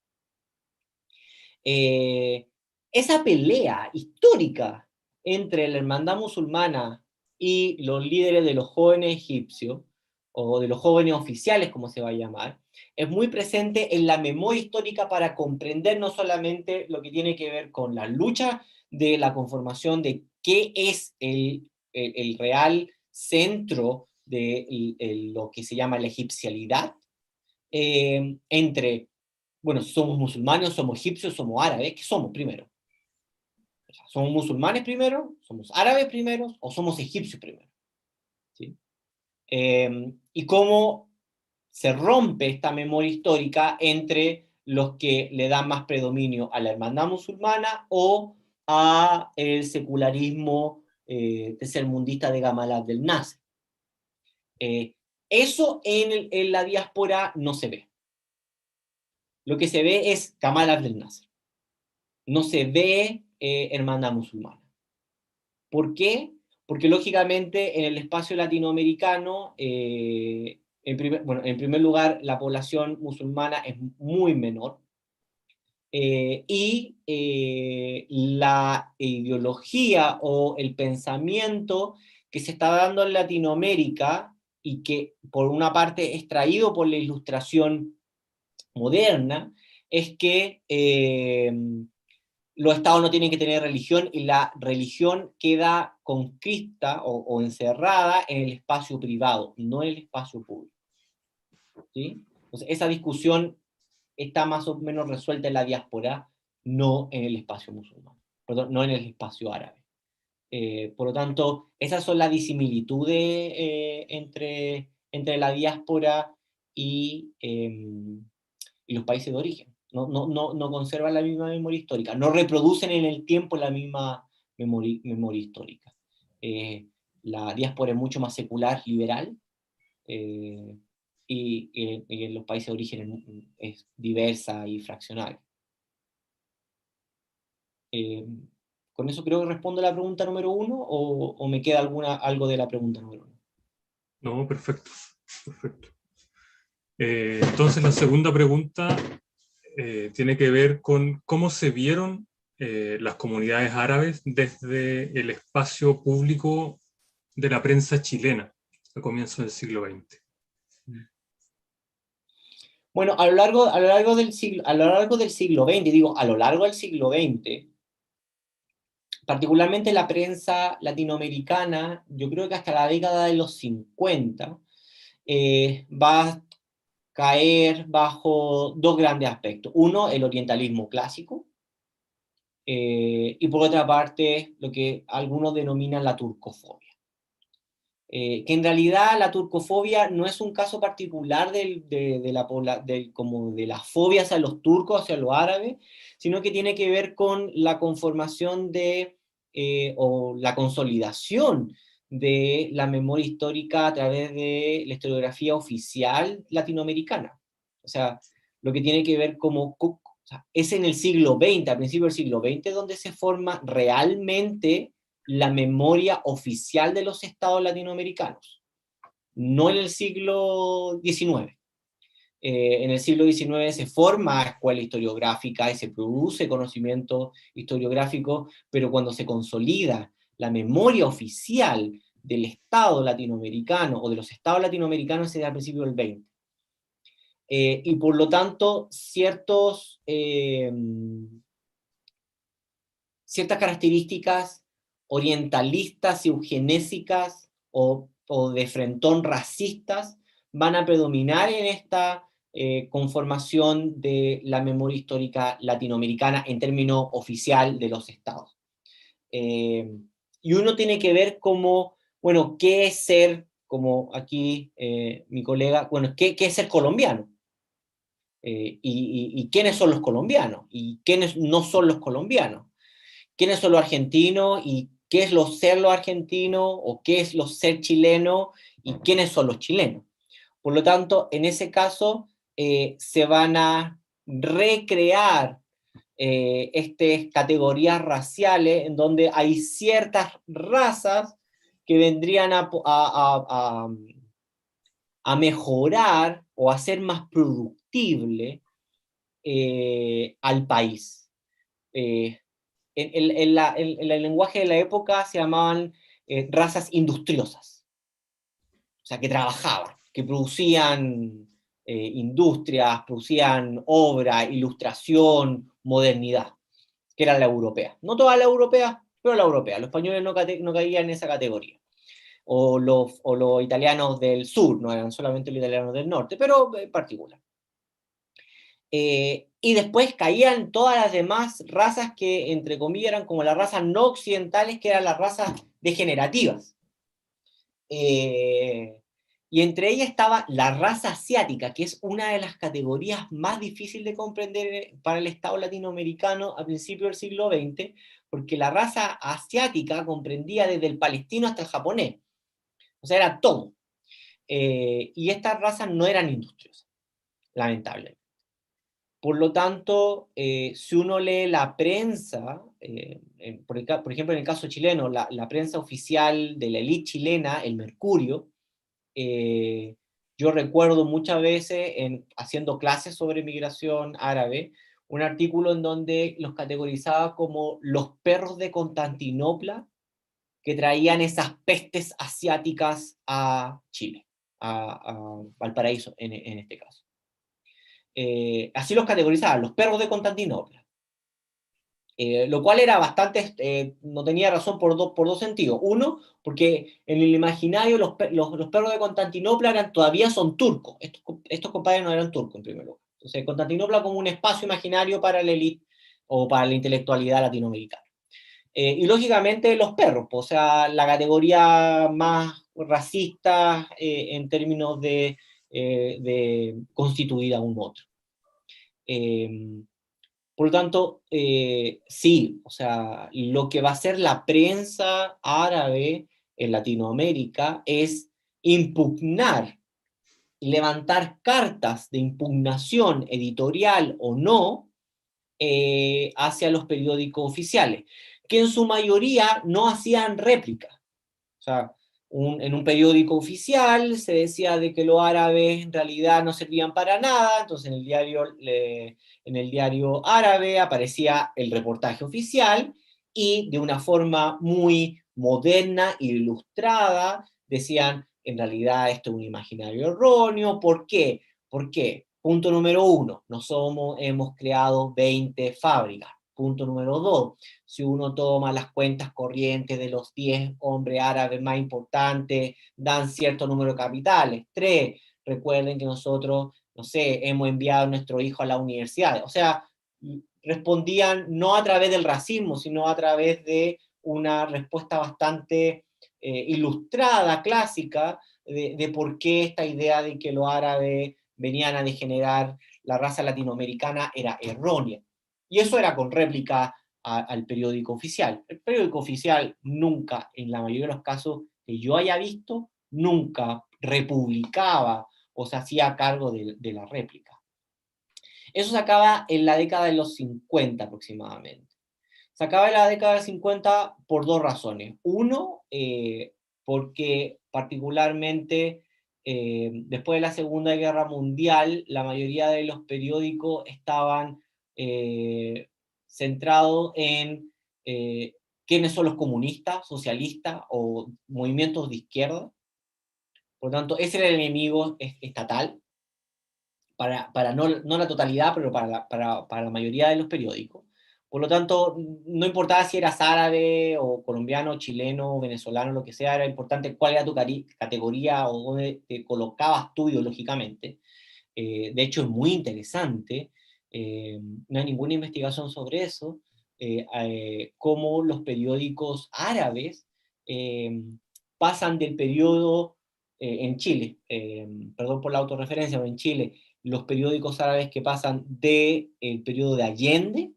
Esa pelea histórica entre la hermandad musulmana y los líderes de los jóvenes egipcios, o de los jóvenes oficiales, como se va a llamar, es muy presente en la memoria histórica para comprender no solamente lo que tiene que ver con la lucha de la conformación de qué es el real centro de lo que se llama la egipcialidad, entre, bueno, somos musulmanes, somos egipcios, somos árabes, ¿qué somos primero? O sea, ¿somos musulmanes primero, somos árabes primero, o somos egipcios primero? ¿Sí? Y cómo se rompe esta memoria histórica entre los que le dan más predominio a la hermandad musulmana o a el secularismo tercermundista de Gamal Abdel Nasser. Eso en la diáspora no se ve. Lo que se ve es Gamal Abdel Nasser. No se ve hermandad musulmana. ¿Por qué? Porque lógicamente en el espacio latinoamericano, en primer lugar, la población musulmana es muy menor, y la ideología o el pensamiento que se está dando en Latinoamérica, y que por una parte es traído por la Ilustración moderna, es que los estados no tienen que tener religión, y la religión queda conscripta o encerrada en el espacio privado, no en el espacio público. ¿Sí? Entonces, esa discusión está más o menos resuelta en la diáspora, no en el espacio musulmán, perdón, no en el espacio árabe. Por lo tanto, esas son las disimilitudes entre la diáspora y los países de origen. No conservan la misma memoria histórica, no reproducen en el tiempo la misma memoria histórica. La diáspora es mucho más secular, liberal, y en los países de origen es diversa y fraccionaria. ¿Con eso creo que respondo a la pregunta número 1, o me queda algo de la pregunta número 1? No, perfecto, perfecto. Entonces la segunda pregunta tiene que ver con cómo se vieron las comunidades árabes desde el espacio público de la prensa chilena a comienzos del siglo XX. Bueno, a lo largo del siglo XX, digo, a lo largo del siglo XX, particularmente la prensa latinoamericana, yo creo que hasta la década de los 50, va a caer bajo dos grandes aspectos. Uno, el orientalismo clásico, y por otra parte, lo que algunos denominan la turcofobia. Que en realidad la turcofobia no es un caso particular de la fobia hacia los turcos, hacia los árabes, sino que tiene que ver con la conformación o la consolidación de la memoria histórica a través de la historiografía oficial latinoamericana. O sea, lo que tiene que ver o sea, es en el siglo XX, a principios del siglo XX, donde se forma realmente la memoria oficial de los estados latinoamericanos, no en el siglo XIX. En el siglo XIX se forma escuela historiográfica y se produce conocimiento historiográfico, pero cuando se consolida la memoria oficial del Estado latinoamericano o de los estados latinoamericanos es al principio del XX. Y por lo tanto, ciertas características orientalistas y eugenésicas o de frentón racistas van a predominar en esta conformación de la memoria histórica latinoamericana en términos oficial de los estados. Y uno tiene que ver como, bueno, ¿qué es ser, como aquí mi colega, bueno, ¿qué es ser colombiano? Y quiénes son los colombianos, y quiénes no son los colombianos, quiénes son los argentinos, y qué es lo ser los argentinos, o qué es lo ser chileno, y quiénes son los chilenos. Por lo tanto, en ese caso, se van a recrear estas categorías raciales en donde hay ciertas razas que vendrían a mejorar o a ser más productible al país. En el lenguaje de la época se llamaban razas industriosas, o sea, que trabajaban, que producían industrias, producían obra, ilustración, modernidad, que era la europea. No toda la europea, pero la europea. Los españoles no caían en esa categoría. o los italianos del sur, no eran solamente los italianos del norte, pero en particular. Y después caían todas las demás razas que, entre comillas, eran como las razas no occidentales, que eran las razas degenerativas. Y entre ellas estaba la raza asiática, que es una de las categorías más difíciles de comprender para el Estado latinoamericano a principios del siglo XX, porque la raza asiática comprendía desde el palestino hasta el japonés, o sea, era todo. Y estas razas no eran industriosas, lamentablemente. Por lo tanto, si uno lee la prensa, por ejemplo, en el caso chileno, la prensa oficial de la élite chilena, el Mercurio, yo recuerdo muchas veces, haciendo clases sobre migración árabe, un artículo en donde los categorizaba como los perros de Constantinopla que traían esas pestes asiáticas a Chile, a Valparaíso en este caso. Así los categorizaban, los perros de Constantinopla. Lo cual era bastante, no tenía razón por dos sentidos. Uno, porque en el imaginario los perros de Constantinopla todavía son turcos. Estos compadres no eran turcos en primer lugar. Entonces, Constantinopla como un espacio imaginario para la élite o para la intelectualidad latinoamericana. Y lógicamente los perros, o sea, la categoría más racista en términos de constituir a un otro. Por lo tanto, sí, o sea, lo que va a hacer la prensa árabe en Latinoamérica es impugnar, levantar cartas de impugnación editorial o no hacia los periódicos oficiales, que en su mayoría no hacían réplica. O sea, en un periódico oficial se decía de que los árabes en realidad no servían para nada, entonces en el diario árabe aparecía el reportaje oficial y de una forma muy moderna e ilustrada decían, en realidad esto es un imaginario erróneo. ¿Por qué? ¿Por qué? Punto número 1, hemos creado 20 fábricas. Punto número 2, si uno toma las cuentas corrientes de los 10 hombres árabes más importantes, dan cierto número de capitales. 3, recuerden que nosotros, no sé, hemos enviado a nuestro hijo a la universidad. O sea, respondían no a través del racismo, sino a través de una respuesta bastante ilustrada, clásica, de por qué esta idea de que los árabes venían a degenerar la raza latinoamericana era errónea. Y eso era con réplica al periódico oficial. El periódico oficial nunca, en la mayoría de los casos que yo haya visto, nunca republicaba o se hacía cargo de la réplica. Eso se acaba en la década de los 50 aproximadamente. Se acaba en la década de 50 por dos razones. Uno, porque particularmente después de la Segunda Guerra Mundial, la mayoría de los periódicos estaban centrados en quiénes son los comunistas, socialistas o movimientos de izquierda. Por lo tanto, ese era el enemigo estatal, para no la totalidad, pero para la mayoría de los periódicos. Por lo tanto, no importaba si eras árabe o colombiano, chileno, venezolano, lo que sea, era importante cuál era tu categoría o dónde te colocabas tú ideológicamente. De hecho, es muy interesante, no hay ninguna investigación sobre eso, cómo los periódicos árabes pasan del periodo en Chile, perdón por la autorreferencia, pero en Chile, los periódicos árabes que pasan del periodo de Allende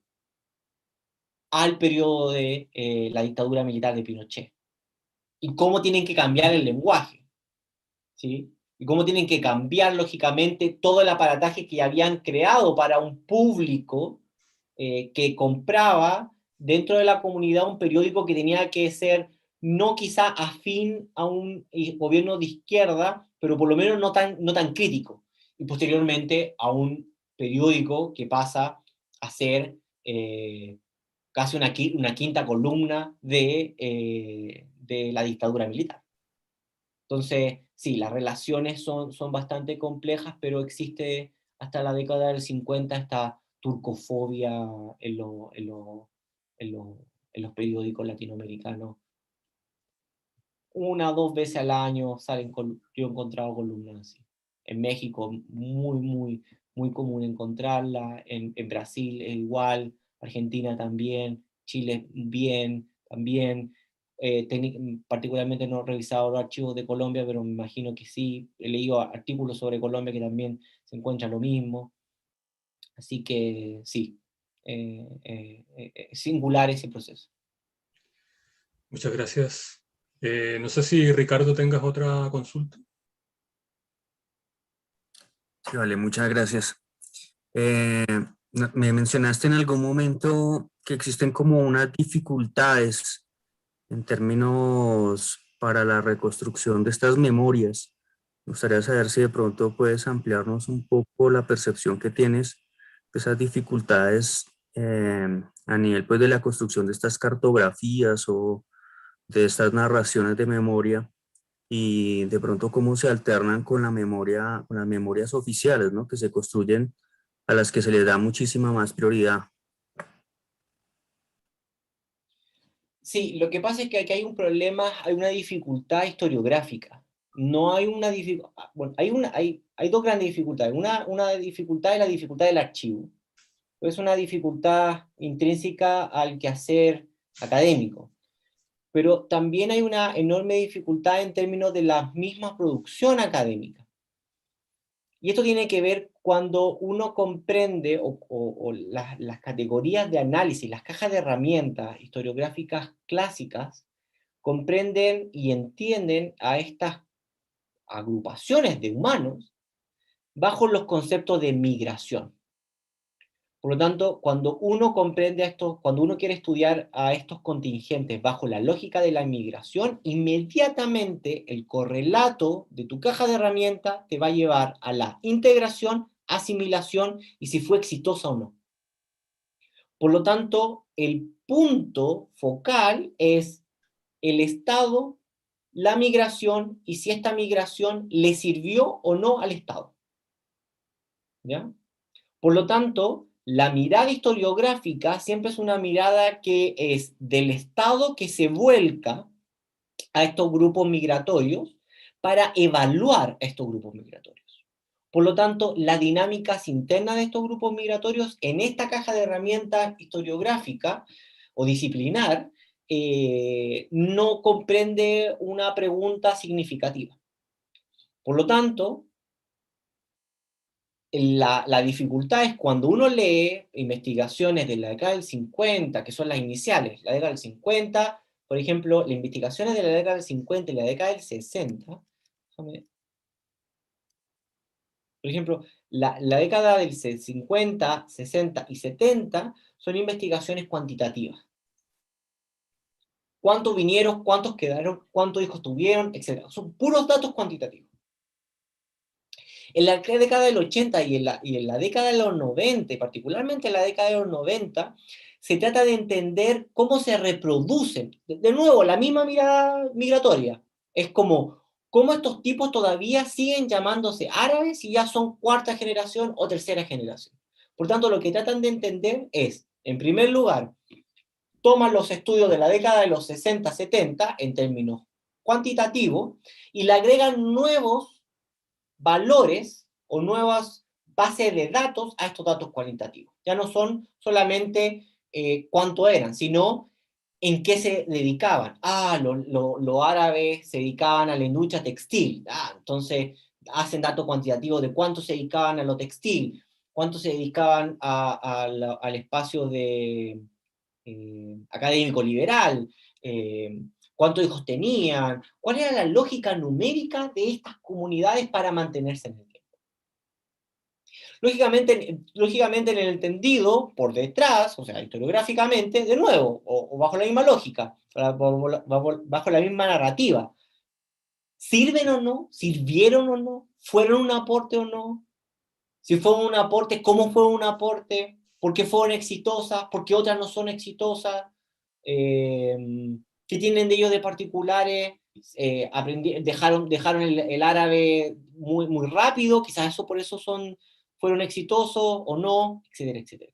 al periodo de la dictadura militar de Pinochet. Y cómo tienen que cambiar el lenguaje, ¿sí? Y cómo tienen que cambiar, lógicamente, todo el aparataje que habían creado para un público que compraba dentro de la comunidad un periódico que tenía que ser no quizá afín a un gobierno de izquierda, pero por lo menos no tan crítico. Y posteriormente a un periódico que pasa a ser casi una quinta columna de la dictadura militar. Entonces, sí, las relaciones son bastante complejas, pero existe hasta la década del 50 esta turcofobia en los periódicos latinoamericanos. una o dos veces al año salen, yo he encontrado columnas así. En México muy común encontrarla, en Brasil es igual, Argentina también, Chile bien, también. Particularmente no he revisado los archivos de Colombia, pero me imagino que sí. He leído artículos sobre Colombia que también se encuentra lo mismo. Así que sí, singular ese proceso. Muchas gracias. No sé si Ricardo tengas otra consulta. Sí, vale, muchas gracias. Me mencionaste en algún momento que existen como unas dificultades en términos para la reconstrucción de estas memorias. Me gustaría saber si de pronto puedes ampliarnos un poco la percepción que tienes de esas dificultades a nivel pues, de la construcción de estas cartografías o de estas narraciones de memoria y de pronto cómo se alternan con la memoria, con las memorias oficiales, ¿no? Que se construyen, a las que se les da muchísima más prioridad. Sí, lo que pasa es que aquí hay un problema, hay una dificultad historiográfica. No hay una dificultad, bueno, hay dos grandes dificultades. Una dificultad es la dificultad del archivo. Es una dificultad intrínseca al quehacer académico. Pero también hay una enorme dificultad en términos de la misma producción académica. Y esto tiene que ver cuando uno comprende o las categorías de análisis, las cajas de herramientas historiográficas clásicas, comprenden y entienden a estas agrupaciones de humanos bajo los conceptos de migración. Por lo tanto, cuando uno comprende esto, cuando uno quiere estudiar a estos contingentes bajo la lógica de la inmigración, inmediatamente el correlato de tu caja de herramientas te va a llevar a la integración, asimilación y si fue exitosa o no. Por lo tanto, el punto focal es el Estado, la migración y si esta migración le sirvió o no al Estado. ¿Ya? Por lo tanto, la mirada historiográfica siempre es una mirada que es del Estado que se vuelca a estos grupos migratorios para evaluar a estos grupos migratorios. Por lo tanto, las dinámicas internas de estos grupos migratorios en esta caja de herramientas historiográfica o disciplinar no comprende una pregunta significativa. Por lo tanto, la dificultad es cuando uno lee investigaciones de la década del 50, que son las iniciales, la década del 50, por ejemplo, las investigaciones de la década del 50 y la década del 60, por ejemplo, la década del 50, 60 y 70 son investigaciones cuantitativas. ¿Cuántos vinieron? ¿Cuántos quedaron? ¿Cuántos hijos tuvieron? Etcétera. Son puros datos cuantitativos. En la década del 80 y en la década de los 90, particularmente en la década de los 90, se trata de entender cómo se reproducen. De nuevo, la misma mirada migratoria. Es como cómo estos tipos todavía siguen llamándose árabes y ya son cuarta generación o tercera generación. Por tanto, lo que tratan de entender es, en primer lugar, toman los estudios de la década de los 60, 70 en términos cuantitativos y le agregan nuevos valores o nuevas bases de datos a estos datos cualitativos. Ya no son solamente cuánto eran, sino en qué se dedicaban. Los árabes se dedicaban a la industria textil. Entonces hacen datos cuantitativos de cuánto se dedicaban a lo textil, cuánto se dedicaban al espacio de académico liberal, cuántos hijos tenían, cuál era la lógica numérica de estas comunidades para mantenerse en el tiempo. Lógicamente en el entendido, por detrás, o sea, historiográficamente, de nuevo, o bajo la misma lógica, bajo la misma narrativa. ¿Sirven o no? ¿Sirvieron o no? ¿Fueron un aporte o no? Si fue un aporte, ¿cómo fue un aporte? ¿Por qué fueron exitosas? ¿Por qué otras no son exitosas? ¿Qué tienen de ellos de particulares? Dejaron el árabe muy rápido, quizás eso por eso fueron exitosos o no, etcétera, etcétera.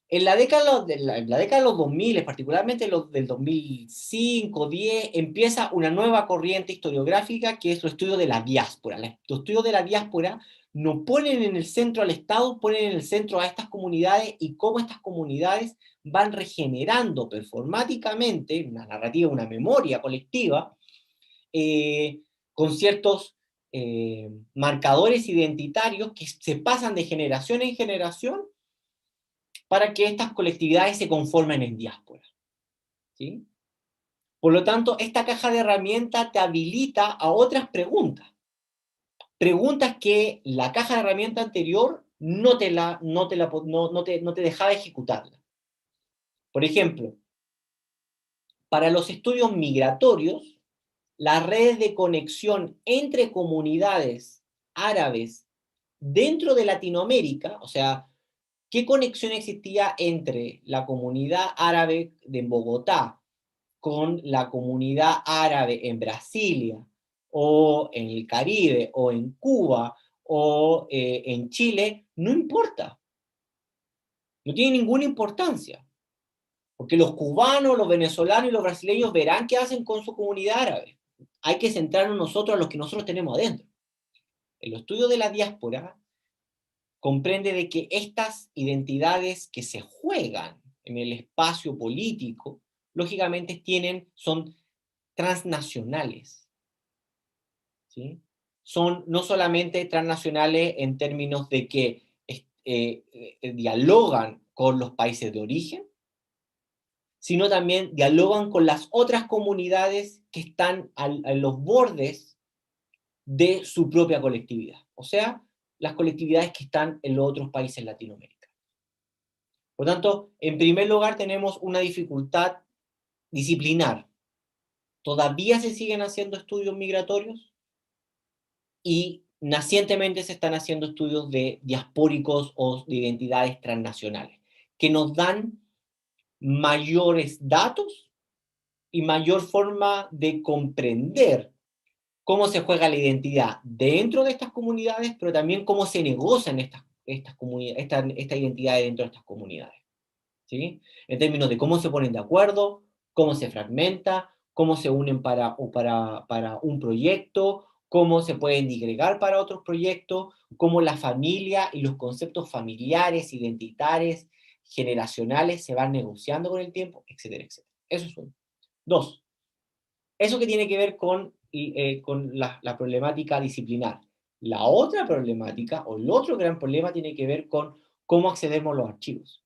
En la década de los 2000, particularmente del 2005, 10, empieza una nueva corriente historiográfica que es el estudio de la diáspora. Los estudios de la diáspora no ponen en el centro al Estado, ponen en el centro a estas comunidades y cómo estas comunidades van regenerando performáticamente una narrativa, una memoria colectiva, con ciertos marcadores identitarios que se pasan de generación en generación para que estas colectividades se conformen en diáspora, ¿sí? Por lo tanto, esta caja de herramientas te habilita a otras preguntas. Preguntas que la caja de herramientas anterior no te dejaba ejecutarla. Por ejemplo, para los estudios migratorios, las redes de conexión entre comunidades árabes dentro de Latinoamérica, o sea, ¿qué conexión existía entre la comunidad árabe de Bogotá con la comunidad árabe en Brasilia, o en el Caribe, o en Cuba, o en Chile? No importa. No tiene ninguna importancia. Porque los cubanos, los venezolanos y los brasileños verán qué hacen con su comunidad árabe. Hay que centrarnos nosotros en lo que nosotros tenemos adentro. El estudio de la diáspora comprende de que estas identidades que se juegan en el espacio político, lógicamente son transnacionales, ¿sí? Son no solamente transnacionales en términos de que dialogan con los países de origen, sino también dialogan con las otras comunidades que están a los bordes de su propia colectividad, o sea, las colectividades que están en los otros países de Latinoamérica. Por tanto, en primer lugar tenemos una dificultad disciplinar. Todavía se siguen haciendo estudios migratorios y nacientemente se están haciendo estudios de diaspóricos o de identidades transnacionales, que nos dan mayores datos y mayor forma de comprender cómo se juega la identidad dentro de estas comunidades, pero también cómo se negocian estas identidades dentro de estas comunidades, ¿sí? En términos de cómo se ponen de acuerdo, cómo se fragmenta, cómo se unen para un proyecto, cómo se pueden digregar para otros proyectos, cómo la familia y los conceptos familiares, identitarios, generacionales se van negociando con el tiempo, etcétera, etcétera. Eso es uno. Dos, eso que tiene que ver con la problemática disciplinar. La otra problemática, o el otro gran problema, tiene que ver con cómo accedemos a los archivos.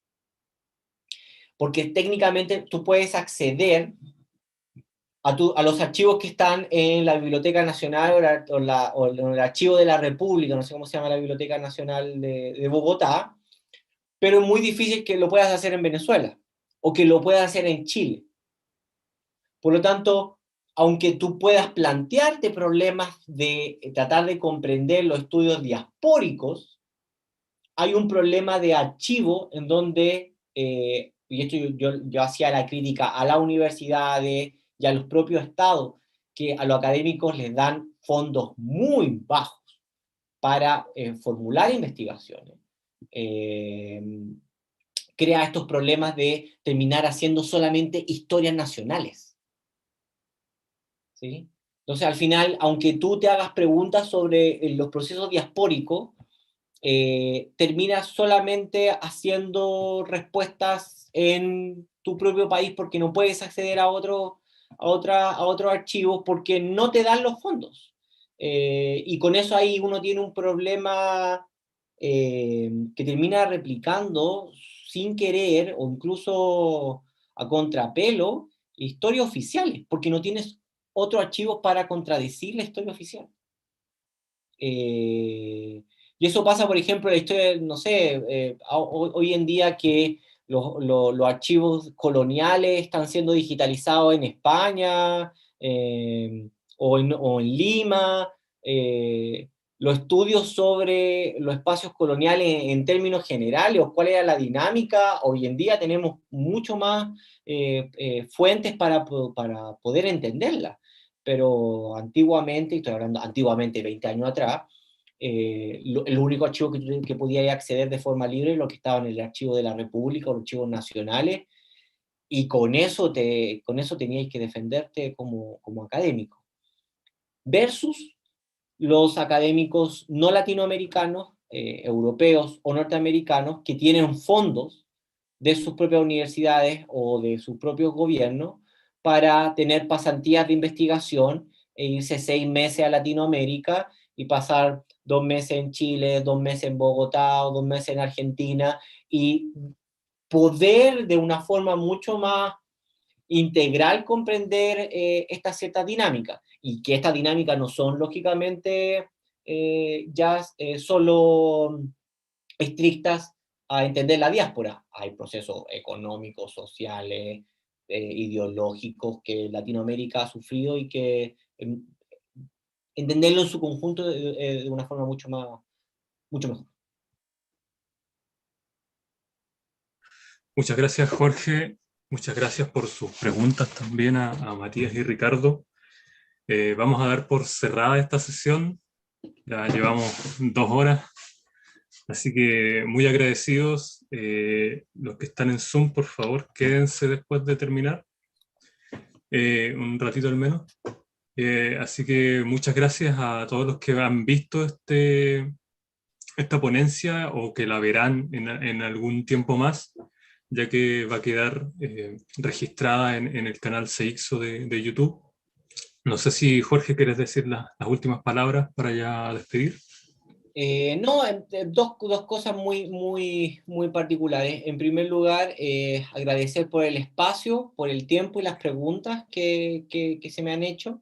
Porque técnicamente tú puedes acceder a los archivos que están en la Biblioteca Nacional o en el Archivo de la República, no sé cómo se llama la Biblioteca Nacional de Bogotá, pero es muy difícil que lo puedas hacer en Venezuela, o que lo puedas hacer en Chile. Por lo tanto, aunque tú puedas plantearte problemas de tratar de comprender los estudios diaspóricos, hay un problema de archivo en donde, y esto yo hacía la crítica a las universidades y a los propios estados, que a los académicos les dan fondos muy bajos para formular investigaciones. Crea estos problemas de terminar haciendo solamente historias nacionales, ¿sí? Entonces, al final, aunque tú te hagas preguntas sobre los procesos diaspóricos, terminas solamente haciendo respuestas en tu propio país porque no puedes acceder a otros archivos porque no te dan los fondos. Y con eso ahí uno tiene un problema que termina replicando sin querer o incluso a contrapelo historias oficiales, porque no tienes otro archivo para contradecir la historia oficial. Y eso pasa, por ejemplo, en la historia, no sé, hoy en día que los archivos coloniales están siendo digitalizados en España o en Lima. Los estudios sobre los espacios coloniales en términos generales o cuál era la dinámica, hoy en día tenemos mucho más fuentes para poder entenderla. Pero antiguamente, y estoy hablando antiguamente 20 años atrás, el único archivo que podía acceder de forma libre es lo que estaba en el archivo de la República o los archivos nacionales, y con eso teníais que defenderte como académico. Versus los académicos no latinoamericanos, europeos o norteamericanos, que tienen fondos de sus propias universidades o de sus propios gobiernos para tener pasantías de investigación e irse 6 meses a Latinoamérica y pasar 2 meses en Chile, 2 meses en Bogotá o 2 meses en Argentina, y poder de una forma mucho más integral comprender estas ciertas dinámicas, y que estas dinámicas no son lógicamente ya solo estrictas a entender la diáspora. Hay procesos económicos, sociales, ideológicos que Latinoamérica ha sufrido, y que entenderlo en su conjunto de una forma mucho mejor. Muchas gracias, Jorge. Muchas gracias por sus preguntas también a Matías y Ricardo. Vamos a dar por cerrada esta sesión. Ya llevamos 2 horas. Así que muy agradecidos. Los que están en Zoom, por favor, quédense después de terminar. Un ratito al menos. Así que muchas gracias a todos los que han visto esta ponencia o que la verán en algún tiempo más, ya que va a quedar registrada en el canal CXO de YouTube. No sé si, Jorge, quieres decir las últimas palabras para ya despedir. No, dos cosas muy particulares. En primer lugar, agradecer por el espacio, por el tiempo y las preguntas que se me han hecho,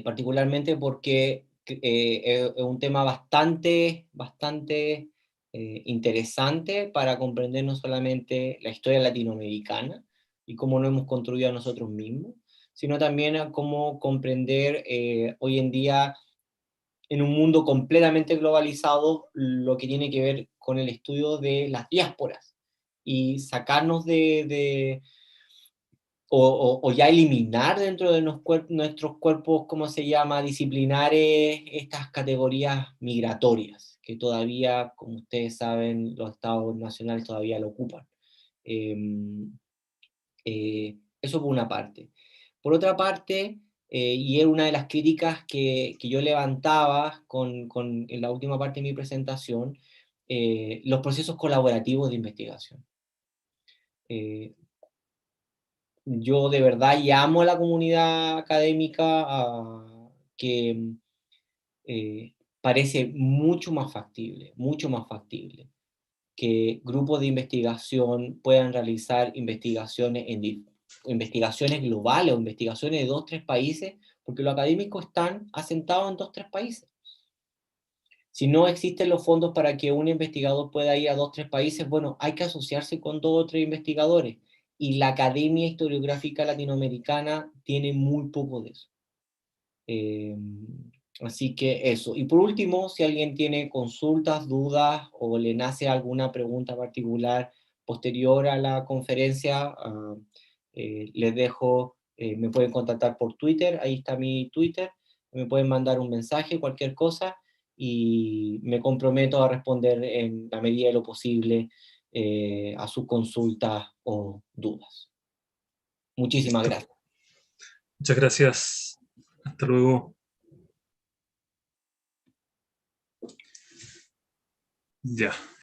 particularmente porque es un tema bastante interesante para comprender no solamente la historia latinoamericana y cómo nos hemos construido a nosotros mismos, sino también a cómo comprender hoy en día, en un mundo completamente globalizado, lo que tiene que ver con el estudio de las diásporas, y sacarnos o ya eliminar dentro de nuestros cuerpos, ¿cómo se llama?, disciplinares, estas categorías migratorias, que todavía, como ustedes saben, los estados nacionales todavía lo ocupan. Eso por una parte. Por otra parte, y era una de las críticas que yo levantaba en la última parte de mi presentación, los procesos colaborativos de investigación. Yo de verdad llamo a la comunidad académica que parece mucho más factible que grupos de investigación puedan realizar investigaciones globales o investigaciones de 2 o 3 países, porque los académicos están asentados en 2 o 3 países. Si no existen los fondos para que un investigador pueda ir a 2 o 3 países, bueno, hay que asociarse con 2 o 3 investigadores. Y la Academia Historiográfica Latinoamericana tiene muy poco de eso. Así que eso. Y por último, si alguien tiene consultas, dudas, o le nace alguna pregunta particular posterior a la conferencia, les dejo, me pueden contactar por Twitter, ahí está mi Twitter, me pueden mandar un mensaje, cualquier cosa, y me comprometo a responder en la medida de lo posible a sus consultas o dudas. Muchísimas gracias. Muchas gracias. Hasta luego. Ya.